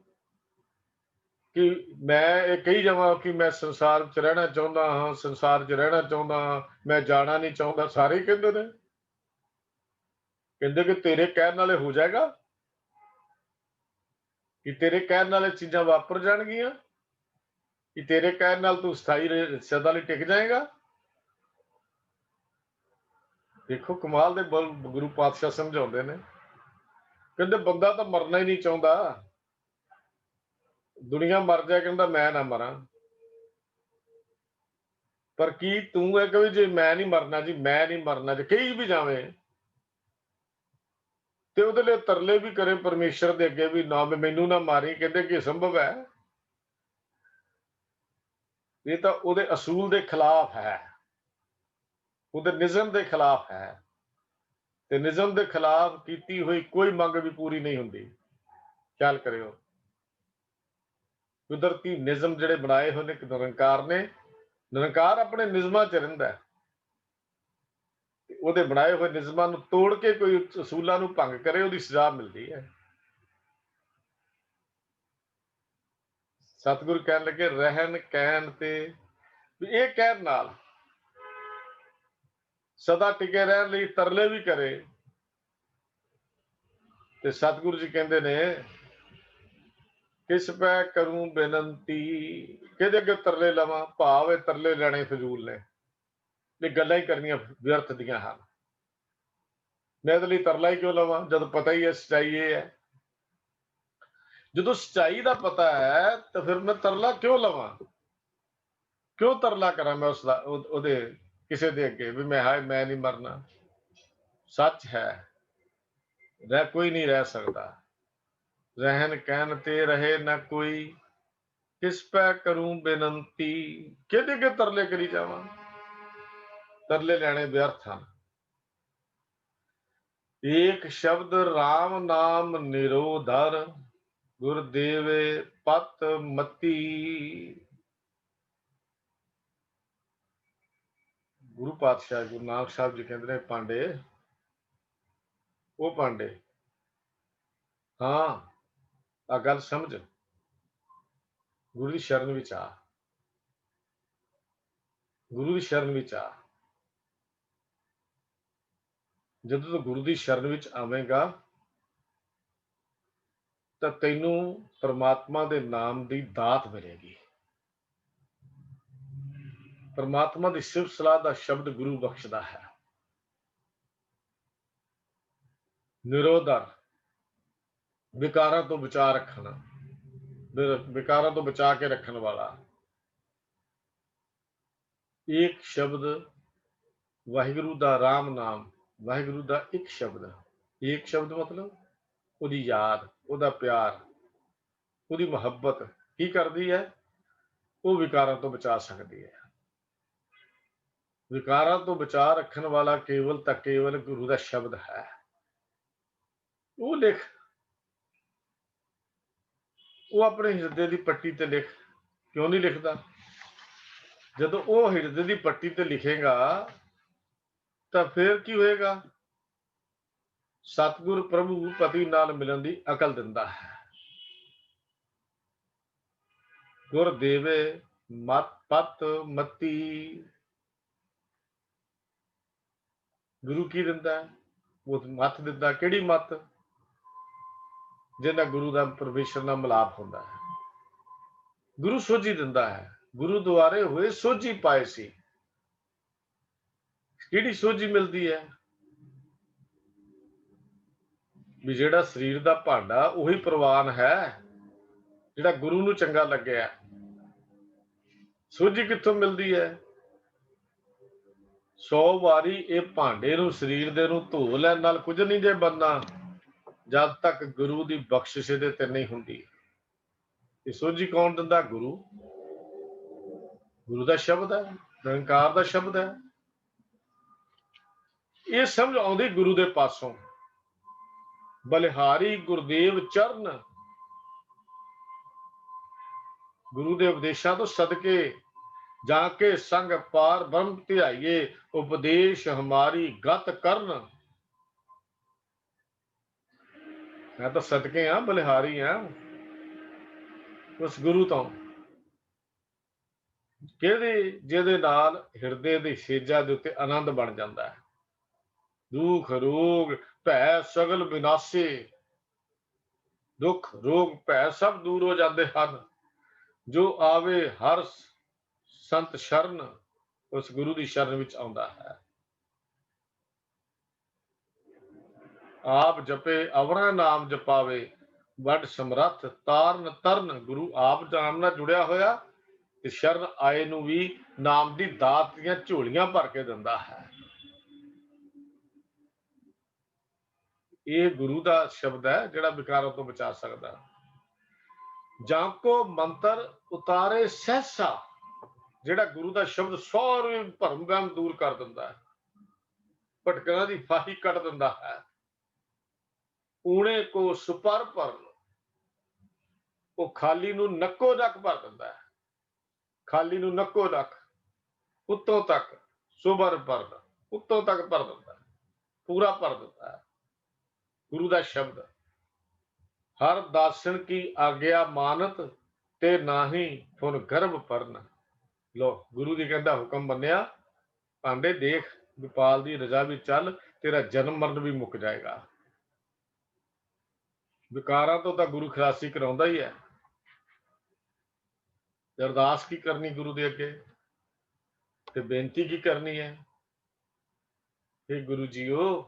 ਕਿ ਮੈਂ ਇਹ ਕਹੀ ਜਾਵਾਂ ਕਿ ਮੈਂ ਸੰਸਾਰ 'ਚ ਰਹਿਣਾ ਚਾਹੁੰਦਾ ਹਾਂ, ਸੰਸਾਰ 'ਚ ਰਹਿਣਾ ਚਾਹੁੰਦਾ ਹਾਂ, ਮੈਂ ਜਾਣਾ ਨਹੀਂ ਚਾਹੁੰਦਾ, ਸਾਰੇ ਕਹਿੰਦੇ ਨੇ। ਕਹਿੰਦੇ ਕਿ ਤੇਰੇ ਕਹਿਣ ਨਾਲੇ ਹੋ ਜਾਏਗਾ, ਕਿ ਤੇਰੇ ਕਹਿਣ ਨਾਲ ਇਹ ਚੀਜ਼ਾਂ ਵਾਪਰ ਜਾਣਗੀਆਂ, ਕਿ ਤੇਰੇ ਕਹਿਣ ਨਾਲ ਤੂੰ ਸਥਾਈ ਸਦਾ ਲਈ ਟਿਕ ਜਾਏਗਾ। ਦੇਖੋ ਕਮਾਲ ਦੇ ਗੁਰੂ ਪਾਤਸ਼ਾਹ ਸਮਝਾਉਂਦੇ ਨੇ, ਕਹਿੰਦੇ ਬੰਦਾ ਤਾਂ ਮਰਨਾ ਹੀ ਨਹੀਂ ਚਾਹੁੰਦਾ। ਦੁਨੀਆ ਮਰ ਜਾਏ, ਕਹਿੰਦਾ ਮੈਂ ਨਾ ਮਰਾਂ। ਪਰ ਕੀ ਤੂੰ ਇਹ ਕਹੇ ਜੇ ਮੈਂ ਨਹੀਂ ਮਰਨਾ ਜੀ, ਮੈਂ ਨਹੀਂ ਮਰਨਾ ਜੀ, ਕਹੀ ਵੀ ਜਾਵੇ ਤੇ ਉਹਦੇ ਲਈ ਤਰਲੇ ਵੀ ਕਰੇ ਪਰਮੇਸ਼ਰ ਦੇ ਅੱਗੇ ਵੀ ਨਾ ਮੈਨੂੰ ਨਾ ਮਾਰੀ, ਕਹਿੰਦੇ ਕਿ ਸੰਭਵ ਹੈ? ਇਹ ਤਾਂ ਉਹਦੇ ਅਸੂਲ ਦੇ ਖਿਲਾਫ ਹੈ, ਉਹਦੇ ਨਿਯਮ ਦੇ ਖਿਲਾਫ ਹੈ। ਤੇ ਨਿਯਮ ਦੇ ਖਿਲਾਫ ਕੀਤੀ ਹੋਈ ਕੋਈ ਮੰਗ ਵੀ ਪੂਰੀ ਨਹੀਂ ਹੁੰਦੀ। ਖਿਆਲ ਕਰਿਓ, ਕੁਦਰਤੀ ਨਿਯਮ ਜਿਹੜੇ ਬਣਾਏ ਹੋਏ ਨੇ ਨਿਰੰਕਾਰ ਨੇ, ਨਿਰੰਕਾਰ ਆਪਣੇ ਨਿਯਮਾਂ 'ਚ ਰਹਿੰਦਾ। ਉਹਦੇ ਬਣਾਏ ਹੋਏ ਨਿਯਮਾਂ ਨੂੰ ਤੋੜ ਕੇ ਕੋਈ ਅਸੂਲਾਂ ਨੂੰ ਭੰਗ ਕਰੇ, ਉਹਦੀ ਸਜ਼ਾ ਮਿਲਦੀ ਹੈ। ਸਤਿਗੁਰੂ ਕਹਿਣ ਲੱਗੇ, ਰਹਿਣ ਕਹਿਣ ਤੇ ਵੀ ਇਹ ਕਹਿਣ ਨਾਲ ਸਦਾ ਟਿਕੇ ਰਹਿਣ ਲਈ ਤਰਲੇ ਵੀ ਕਰੇ। ਤੇ ਸਤਿਗੁਰੂ ਜੀ ਕਹਿੰਦੇ ਨੇ किस पै करूं बेनंती, किहदे अगे तरले लवां, भाव ये तरले लैणे फजूल ने, ये गल्लां ही करनियां व्यर्थ दियां हन। मैं इहदे लई तरला ही क्यों लवां जद पता ही है सच्चाई ये है। ਜਦੋਂ ਸੱਚਾਈ ਦਾ ਪਤਾ ਹੈ ਤਾਂ ਫਿਰ ਮੈਂ ਤਰਲਾ ਕਿਉਂ ਲਵਾਂ, ਕਿਉਂ ਤਰਲਾ ਕਰਾਂ ਮੈਂ ਉਸ ਦਾ ਉਹਦੇ ਕਿਸੇ ਦੇ ਅੱਗੇ ਵੀ ਮੈਂ ਹਾਏ ਮੈਂ ਨਹੀਂ ਮਰਨਾ। ਸੱਚ ਹੈ, ਰਹਿ ਕੋਈ ਨਹੀਂ ਰਹਿ ਸਕਦਾ, ਰਹਿਣ ਕਹਿਣ ਤੇ ਰਹੇ ਨਾ ਕੋਈ, ਕਿਸ ਪੈ ਕਰੂੰ ਬੇਨੰਤੀ, ਕਿਹਦੇ ਅੱਗੇ ਤਰਲੇ ਕਰੀ ਜਾਵਾਂ, ਤਰਲੇ ਲੈਣੇ ਵਿਅਰਥ ਹਨ। ਏਕ ਸ਼ਬਦ ਰਾਮ ਨਾਮ ਨਿਰੋਧਰ, ਗੁਰਦੇਵੇ ਪਤ ਮਤੀ। ਗੁਰੂ ਪਾਤਸ਼ਾਹ ਗੁਰੂ ਨਾਨਕ ਸਾਹਿਬ ਜੀ ਕਹਿੰਦੇ ਨੇ ਪਾਂਡੇ, ਉਹ ਪਾਂਡੇ ਹਾਂ ਆ ਗੱਲ ਸਮਝ, ਗੁਰੂ ਦੀ ਸ਼ਰਨ ਵਿੱਚ ਆ, ਗੁਰੂ ਦੀ ਸ਼ਰਨ ਵਿੱਚ ਆ। ਜਦੋਂ ਤੂੰ ਗੁਰੂ ਦੀ ਸ਼ਰਨ ਵਿੱਚ ਆਵੇਂਗਾ ਤਾਂ ਤੈਨੂੰ ਪਰਮਾਤਮਾ ਦੇ ਨਾਮ ਦੀ ਦਾਤ ਮਿਲੇਗੀ। ਪਰਮਾਤਮਾ ਦੀ ਸਿਫਤ ਸਲਾਹ ਦਾ ਸ਼ਬਦ ਗੁਰੂ ਬਖਸ਼ਦਾ ਹੈ। ਨਿਰੋਧਰ, ਵਿਕਾਰਾਂ ਤੋਂ ਬਚਾ ਰੱਖਣਾ, ਵਿਕਾਰਾਂ ਤੋਂ ਬਚਾ ਕੇ ਰੱਖਣ ਵਾਲਾ। ਇੱਕ ਸ਼ਬਦ ਵਾਹਿਗੁਰੂ ਦਾ ਰਾਮ ਨਾਮ, ਵਾਹਿਗੁਰੂ ਦਾ ਇੱਕ ਸ਼ਬਦ, ਇੱਕ ਸ਼ਬਦ ਮਤਲਬ ਉਹਦੀ ਯਾਦ, ਉਹਦਾ ਪਿਆਰ, ਉਹਦੀ ਮੁਹੱਬਤ ਕੀ ਕਰਦੀ ਹੈ, ਉਹ ਵਿਕਾਰਾਂ ਤੋਂ ਬਚਾ ਸਕਦੀ ਹੈ। ਵਿਕਾਰਾਂ ਤੋਂ ਬਚਾ ਰੱਖਣ ਵਾਲਾ ਕੇਵਲ ਤਾਂ ਕੇਵਲ ਗੁਰੂ ਦਾ ਸ਼ਬਦ ਹੈ। ਉਹ ਲਿਖ, ਉਹ ਆਪਣੇ ਹਿਰਦੇ ਦੀ ਪੱਟੀ ਤੇ ਲਿਖ। ਕਿਉਂ ਨਹੀਂ ਲਿਖਦਾ? ਜਦੋਂ ਉਹ ਹਿਰਦੇ ਦੀ ਪੱਟੀ ਤੇ ਲਿਖੇਗਾ ਤਾਂ ਫਿਰ ਕੀ ਹੋਏਗਾ? ਸਤਿਗੁਰ ਪ੍ਰਭੂ ਪਤੀ ਨਾਲ ਮਿਲਣ ਦੀ ਅਕਲ ਦਿੰਦਾ ਹੈ। ਗੁਰ ਦੇਵੇ ਮਤ ਪਤ ਮਤੀ, ਗੁਰੂ ਕੀ ਦਿੰਦਾ? ਉਹ ਮੱਤ ਦਿੰਦਾ। ਕਿਹੜੀ ਮੱਤ? ਜਿਹਨਾਂ ਗੁਰੂ ਦਾ ਪਰਮੇਸ਼ਰ ਨਾਲ ਮਿਲਾਪ ਹੁੰਦਾ ਹੈ। ਗੁਰੂ ਸੋਝੀ ਦਿੰਦਾ ਹੈ। ਗੁਰੂ ਦੁਆਰੇ ਹੋਏ ਸੋਝੀ ਪਾਏ ਸੀ। ਕਿਹੜੀ ਸੋਝੀ ਮਿਲਦੀ ਹੈ? ਵੀ ਜਿਹੜਾ ਸਰੀਰ ਦਾ ਭਾਂਡਾ ਉਹੀ ਪ੍ਰਵਾਨ ਹੈ ਜਿਹੜਾ ਗੁਰੂ ਨੂੰ ਚੰਗਾ ਲੱਗਿਆ। ਸੋਝੀ ਕਿੱਥੋਂ ਮਿਲਦੀ ਹੈ? 100 ਵਾਰੀ ਇਹ ਭਾਂਡੇ ਨੂੰ, ਸਰੀਰ ਦੇ ਨੂੰ ਧੋ ਲੈਣ ਨਾਲ ਕੁਝ ਨਹੀਂ ਜੇ ਬਣਨਾ ਜਦ ਤੱਕ ਗੁਰੂ ਦੀ ਬਖਸ਼ਿਸ਼ ਇਹਦੇ ਤੇ ਨਹੀਂ ਹੁੰਦੀ। ਇਹ ਸੋਝੀ ਕੌਣ ਦਿੰਦਾ? ਗੁਰੂ। ਗੁਰੂ ਦਾ ਸ਼ਬਦ ਹੈ, ਨਿਰੰਕਾਰ ਦਾ ਸ਼ਬਦ ਹੈ। ਇਹ ਸਮਝ ਆਉਂਦੀ ਗੁਰੂ ਦੇ ਪਾਸੋਂ। ਬਲਿਹਾਰੀ ਗੁਰਦੇਵ ਚਰਨ, ਗੁਰੂ ਦੇ ਉਪਦੇਸ਼ਾਂ ਤੋਂ ਸਦਕੇ ਜਾ ਕੇ ਸੰਗ ਪਾਰ ਬ੍ਰਹਮ ਧਿਆਈਏ, ਉਪਦੇਸ਼ ਹਮਾਰੀ ਗਤ ਕਰਨ। ਮੈਂ ਤਾਂ ਸਦਕੇ ਹਾਂ, ਬਲਿਹਾਰੀ ਹਾਂ ਉਸ ਗੁਰੂ ਤੋਂ, ਜਿਹਦੇ ਨਾਲ ਹਿਰਦੇ ਦੀ ਸੇਜਾ ਦੇ ਉੱਤੇ ਆਨੰਦ ਬਣ ਜਾਂਦਾ ਹੈ। ਦੁੱਖ ਰੋਗ ਭੈ ਸਗਲ ਵਿਨਾਸ਼ੇ, ਦੁੱਖ ਰੋਗ ਭੈ ਸਭ ਦੂਰ ਹੋ ਜਾਂਦੇ ਹਨ। ਜੋ ਆਵੇ ਹਰ ਸੰਤ ਸ਼ਰਨ, ਉਸ ਗੁਰੂ ਦੀ ਸ਼ਰਨ ਵਿੱਚ ਆਉਂਦਾ ਹੈ। ਆਪ ਜਪੇ ਅਵਰਾ ਨਾਮ ਜਪਾਵੇ, ਵੱਡ ਸਮਰੱਥ ਤਾਰਨ ਤਰਨ। ਗੁਰੂ ਆਪ ਨਾਮ ਨਾਲ ਜੁੜਿਆ ਹੋਇਆ ਤੇ ਸ਼ਰਨ ਆਏ ਨੂੰ ਵੀ ਨਾਮ ਦੀ ਦਾਤ ਦੀਆਂ ਝੋਲੀਆਂ ਭਰ ਕੇ ਦਿੰਦਾ ਹੈ। ਇਹ ਗੁਰੂ ਦਾ ਸ਼ਬਦ ਹੈ ਜਿਹੜਾ ਵਿਕਾਰਾਂ ਤੋਂ ਬਚਾ ਸਕਦਾ। ਜਾਂ ਕੋ ਮੰਤਰ ਉਤਾਰੇ ਸਹਿਸਾ, ਜਿਹੜਾ ਗੁਰੂ ਦਾ ਸ਼ਬਦ ਸਾਰੇ ਭਰਮ ਵਹਿਮ ਦੂਰ ਕਰ ਦਿੰਦਾ ਹੈ, ਭਟਕਣਾ ਦੀ ਫਾਹੀ ਕੱਢ ਦਿੰਦਾ ਹੈ। ਊਣੇ ਕੋ ਸੁਪਰ ਭਰਨ, ਉਹ ਖਾਲੀ ਨੂੰ ਨੱਕੋ ਨੱਕ ਭਰ ਦਿੰਦਾ ਹੈ। ਖਾਲੀ ਨੂੰ ਨੱਕੋ ਨੱਕ, ਉੱਤੋਂ ਤੱਕ ਸੁਭਰ ਭਰਨ, ਉੱਤੋਂ ਤੱਕ ਭਰ ਦਿੰਦਾ ਹੈ, ਪੂਰਾ ਭਰ ਦਿੰਦਾ ਹੈ। ਗੁਰੂ ਦਾ ਸ਼ਬਦ ਹਰ ਦਾਸਨ ਕੀ ਆਗਿਆ ਮਾਨਤ, ਤੇ ਨਾਹੀ ਫੁਨ ਗਰਭ ਭਰਨ। ਲੋ ਗੁਰੂ ਜੀ ਕਹਿੰਦਾ ਹੁਕਮ ਮੰਨਿਆ, ਭਾਂਡੇ ਦੇਖ ਗੋਪਾਲ ਦੀ ਰਜ਼ਾ ਵਿੱਚ ਚੱਲ, ਤੇਰਾ ਜਨਮ ਮਰਨ ਵੀ ਮੁੱਕ ਜਾਏਗਾ। ਵਿਕਾਰਾਂ ਤੋਂ ਤਾਂ ਗੁਰੂ ਖਲਾਸੀ ਕਰਾਉਂਦਾ ਹੀ ਹੈ। ਤੇ ਅਰਦਾਸ ਕੀ ਕਰਨੀ ਗੁਰੂ ਦੇ ਅੱਗੇ, ਤੇ ਬੇਨਤੀ ਕੀ ਕਰਨੀ ਹੈ? हे ਗੁਰੂ ਜੀਓ,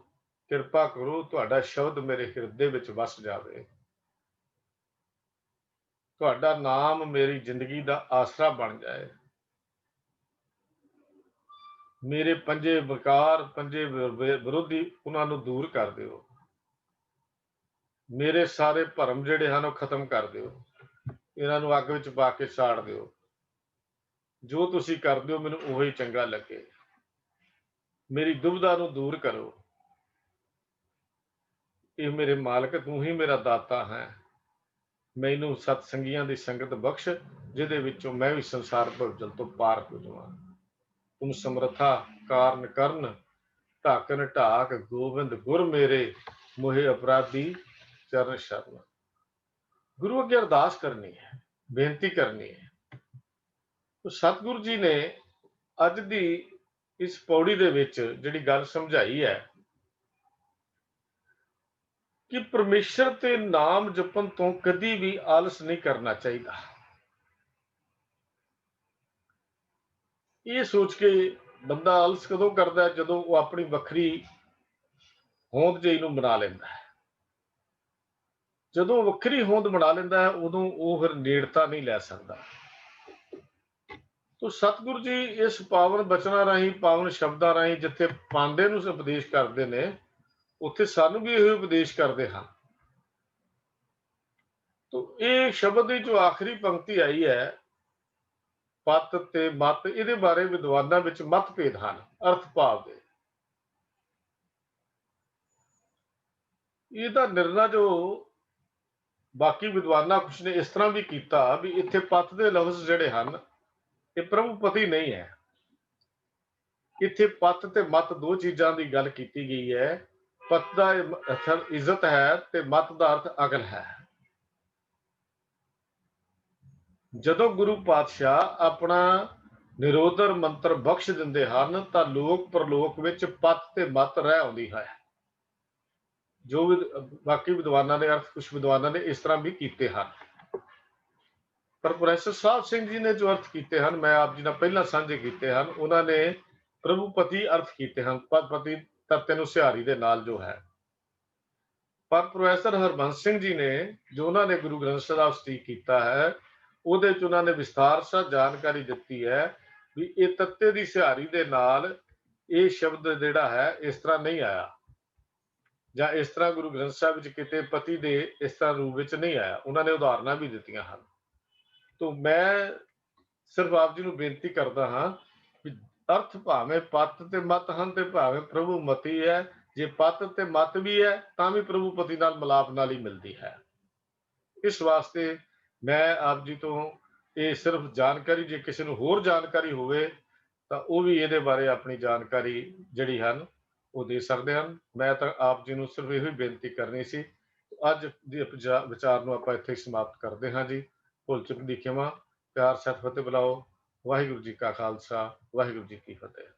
ਕਿਰਪਾ ਕਰੋ, ਤੁਹਾਡਾ ਸ਼ਬਦ ਮੇਰੇ ਹਿਰਦੇ ਵਿੱਚ ਵਸ ਜਾਵੇ, ਤੁਹਾਡਾ ਨਾਮ ਮੇਰੀ ਜ਼ਿੰਦਗੀ ਦਾ ਆਸਰਾ ਬਣ ਜਾਏ, ਮੇਰੇ ਪੰਜੇ ਵਿਕਾਰ, ਪੰਜੇ ਵਿਰੋਧੀ, ਉਹਨਾਂ ਨੂੰ ਦੂਰ ਕਰ ਦਿਓ, ਮੇਰੇ ਸਾਰੇ ਭਰਮ ਜਿਹੜੇ ਹਨ ਉਹ ਖਤਮ ਕਰ ਦਿਓ, ਇਹਨਾਂ ਨੂੰ ਅੱਗ ਵਿੱਚ ਪਾ ਕੇ ਸਾੜ ਦਿਓ, ਜੋ ਤੁਸੀਂ ਕਰਦੇ ਹੋ ਮੈਨੂੰ ਉਹੀ ਚੰਗਾ ਲੱਗੇ, ਮੇਰੀ ਦੁਬਿਧਾ ਨੂੰ ਦੂਰ ਕਰੋ, ਇਹ ਮੇਰੇ ਮਾਲਕ ਤੂੰ ਹੀ ਮੇਰਾ ਦਾਤਾ ਹੈ, ਮੈਨੂੰ ਸਤ ਸੰਗੀਆਂ ਦੀ ਸੰਗਤ ਬਖਸ਼, ਜਿਹਦੇ ਵਿੱਚੋਂ ਮੈਂ ਵੀ ਸੰਸਾਰ ਭਵਜਲ ਤੋਂ ਪਾਰ ਹੋ ਜਾਵਾਂ, ਤੁਮ ਸਮਰਥਾ ਕਾਰਨ ਕਰਨ, ਢਾਕਨ ਢਾਕ ਗੋਬਿੰਦ ਗੁਰ ਮੇਰੇ, ਮੋਹਿ ਅਪਰਾਧੀ ਚਰਨ ਸ਼ਰਨ। ਗੁਰੂ ਅੱਗੇ ਅਰਦਾਸ ਕਰਨੀ ਹੈ, ਬੇਨਤੀ ਕਰਨੀ ਹੈ। ਸਤਿਗੁਰੂ ਜੀ ਨੇ ਅੱਜ ਦੀ ਇਸ ਪੌੜੀ ਦੇ ਵਿੱਚ ਜਿਹੜੀ ਗੱਲ ਸਮਝਾਈ ਹੈ ਕਿ ਪਰਮੇਸ਼ਰ ਤੇ ਨਾਮ ਜਪਣ ਤੋਂ ਕਦੀ ਵੀ ਆਲਸ ਨਹੀਂ ਕਰਨਾ ਚਾਹੀਦਾ। ਇਹ ਸੋਚ ਕੇ ਬੰਦਾ ਆਲਸ ਕਦੋਂ ਕਰਦਾ? ਜਦੋਂ ਉਹ ਆਪਣੀ ਵੱਖਰੀ ਹੋਂਦ ਜਿਹੀ ਨੂੰ ਬਣਾ ਲੈਂਦਾ ਹੈ। ਜਦੋਂ ਵੱਖਰੀ ਹੋਂਦ ਬਣਾ ਲੈਂਦਾ ਹੈ ਉਦੋਂ ਉਹ ਫਿਰ ਨੇੜਤਾ ਨਹੀਂ ਲੈ ਸਕਦਾ। ਤੋ ਸਤਿਗੁਰੂ ਜੀ ਇਸ ਪਾਵਨ ਬਚਨਾਂ ਰਾਹੀਂ, ਪਾਵਨ ਸ਼ਬਦਾਂ ਰਾਹੀਂ ਜਿੱਥੇ ਪਾਂਡੇ ਨੂੰ ਉਪਦੇਸ਼ ਕਰਦੇ ਨੇ, ਉੱਥੇ ਸਾਨੂੰ ਵੀ ਇਹ ਉਪਦੇਸ਼ ਕਰਦੇ ਹਨ। ਤੋ ਇਹ ਸ਼ਬਦ ਦੀ ਜੋ ਆਖਰੀ ਪੰਕਤੀ ਆਈ ਹੈ, ਪਤ ਤੇ ਮਤ, ਇਹਦੇ ਬਾਰੇ ਵਿਦਵਾਨਾਂ ਵਿੱਚ ਮਤਭੇਦ ਹਨ ਅਰਥ ਭਾਵ ਦੇ। ਇਹਦਾ ਨਿਰਣਾ ਜੋ ਬਾਕੀ ਵਿਦਵਾਨਾਂ ਕੁਛ ਨੇ ਇਸ ਤਰ੍ਹਾਂ ਵੀ ਕੀਤਾ ਵੀ ਇੱਥੇ ਪਤ ਦੇ ਲਫ਼ਜ਼ ਜਿਹੜੇ ਹਨ ਇਹ ਪ੍ਰਭੂ ਪਤੀ ਨਹੀਂ ਹੈ। ਇੱਥੇ ਪਤ ਤੇ ਮਤ ਦੋ ਚੀਜ਼ਾਂ ਦੀ ਗੱਲ ਕੀਤੀ ਗਈ ਹੈ। ਪਤ ਦਾ ਅਰਥ ਇੱਜ਼ਤ ਹੈ ਤੇ ਮਤ ਦਾ ਅਰਥ ਅਕਲ ਹੈ। ਜਦੋਂ ਗੁਰੂ ਪਾਤਸ਼ਾਹ ਆਪਣਾ ਨਿਰੋਧਰ ਮੰਤਰ ਬਖਸ਼ ਦਿੰਦੇ ਹਨ ਤਾਂ ਲੋਕ ਪ੍ਰਲੋਕ ਵਿੱਚ ਪਤ ਤੇ ਮਤ ਰਹਿ ਆਉਂਦੀ ਹੈ। ਜੋ ਬਾਕੀ ਵਿਦਵਾਨਾਂ ਦੇ ਅਰਥ ਕੁਝ ਵਿਦਵਾਨਾਂ ਨੇ ਇਸ ਤਰ੍ਹਾਂ ਵੀ ਕੀਤੇ ਹਨ, ਪਰ ਪ੍ਰੋਫੈਸਰ ਸਾਹਿਬ ਸਿੰਘ ਜੀ ਨੇ ਜੋ ਅਰਥ ਕੀਤੇ ਹਨ, ਮੈਂ ਆਪ ਜੀ ਨਾਲ ਪਹਿਲਾਂ ਸਾਂਝੇ ਕੀਤੇ ਹਨ, ਉਹਨਾਂ ਨੇ ਪ੍ਰਭੂ ਪਤੀ ਅਰਥ ਕੀਤੇ ਹਨ, ਪਤੀ ਤੱਤੇ ਨੂੰ ਸਿਹਾਰੀ ਦੇ ਨਾਲ ਜੋ ਹੈ। ਪਰ ਪ੍ਰੋਫੈਸਰ ਹਰਬੰਸ ਸਿੰਘ ਜੀ ਨੇ ਜੋ ਉਹਨਾਂ ਨੇ ਗੁਰੂ ਗ੍ਰੰਥ ਸਾਹਿਬ ਸਟੀਕ ਕੀਤਾ ਹੈ, ਉਹਦੇ ਚ ਉਹਨਾਂ ਨੇ ਵਿਸਥਾਰ ਸਹਿਤ ਜਾਣਕਾਰੀ ਦਿੱਤੀ ਹੈ ਵੀ ਇਹ ਤੱਤੇ ਦੀ ਸਿਹਾਰੀ ਦੇ ਨਾਲ ਇਹ ਸ਼ਬਦ ਜਿਹੜਾ ਹੈ ਇਸ ਤਰ੍ਹਾਂ ਨਹੀਂ ਆਇਆ, ਜਾਂ ਇਸ ਤਰ੍ਹਾਂ ਗੁਰੂ ਗ੍ਰੰਥ ਸਾਹਿਬ ਵਿੱਚ ਕਿਤੇ ਪਤੀ ਦੇ ਇਸ ਤਰ੍ਹਾਂ ਰੂਪ ਵਿੱਚ ਨਹੀਂ ਆਇਆ। ਉਹਨਾਂ ਨੇ ਉਦਾਹਰਨਾਂ ਵੀ ਦਿੱਤੀਆਂ ਹਨ। ਤੋ ਮੈਂ ਸਿਰਫ ਆਪ ਜੀ ਨੂੰ ਬੇਨਤੀ ਕਰਦਾ ਹਾਂ ਵੀ ਅਰਥ ਭਾਵੇਂ ਪਤ ਤੇ ਮਤ ਹਨ ਤੇ ਭਾਵੇਂ ਪ੍ਰਭੂ ਮਤੀ ਹੈ, ਜੇ ਪਤ ਤੇ ਮਤ ਵੀ ਹੈ ਤਾਂ ਵੀ ਪ੍ਰਭੂ ਪਤੀ ਨਾਲ ਮਿਲਾਪ ਨਾਲ ਹੀ ਮਿਲਦੀ ਹੈ। ਇਸ ਵਾਸਤੇ ਮੈਂ ਆਪ ਜੀ ਤੋਂ ਇਹ ਸਿਰਫ ਜਾਣਕਾਰੀ, ਜੇ ਕਿਸੇ ਨੂੰ ਹੋਰ ਜਾਣਕਾਰੀ ਹੋਵੇ ਤਾਂ ਉਹ ਵੀ ਇਹਦੇ ਬਾਰੇ ਆਪਣੀ ਜਾਣਕਾਰੀ ਜਿਹੜੀ ਹਨ ਉਹ ਦੇ ਸਕਦੇ ਹਨ। ਮੈਂ ਤਾਂ ਆਪ ਜੀ ਨੂੰ ਸਿਰਫ ਇਹੋ ਹੀ ਬੇਨਤੀ ਕਰਨੀ ਸੀ। ਅੱਜ ਦੇ ਵਿਚਾਰ ਨੂੰ ਆਪਾਂ ਇੱਥੇ ਸਮਾਪਤ ਕਰਦੇ ਹਾਂ ਜੀ। ਭੁੱਲ ਚੁੱਕ ਦੀ ਖਿਮਾ, ਪਿਆਰ ਸਤਿ ਫਤਿਹ ਬੁਲਾਓ। ਵਾਹਿਗੁਰੂ ਜੀ ਕਾ ਖਾਲਸਾ, ਵਾਹਿਗੁਰੂ ਜੀ ਕੀ ਫਤਿਹ।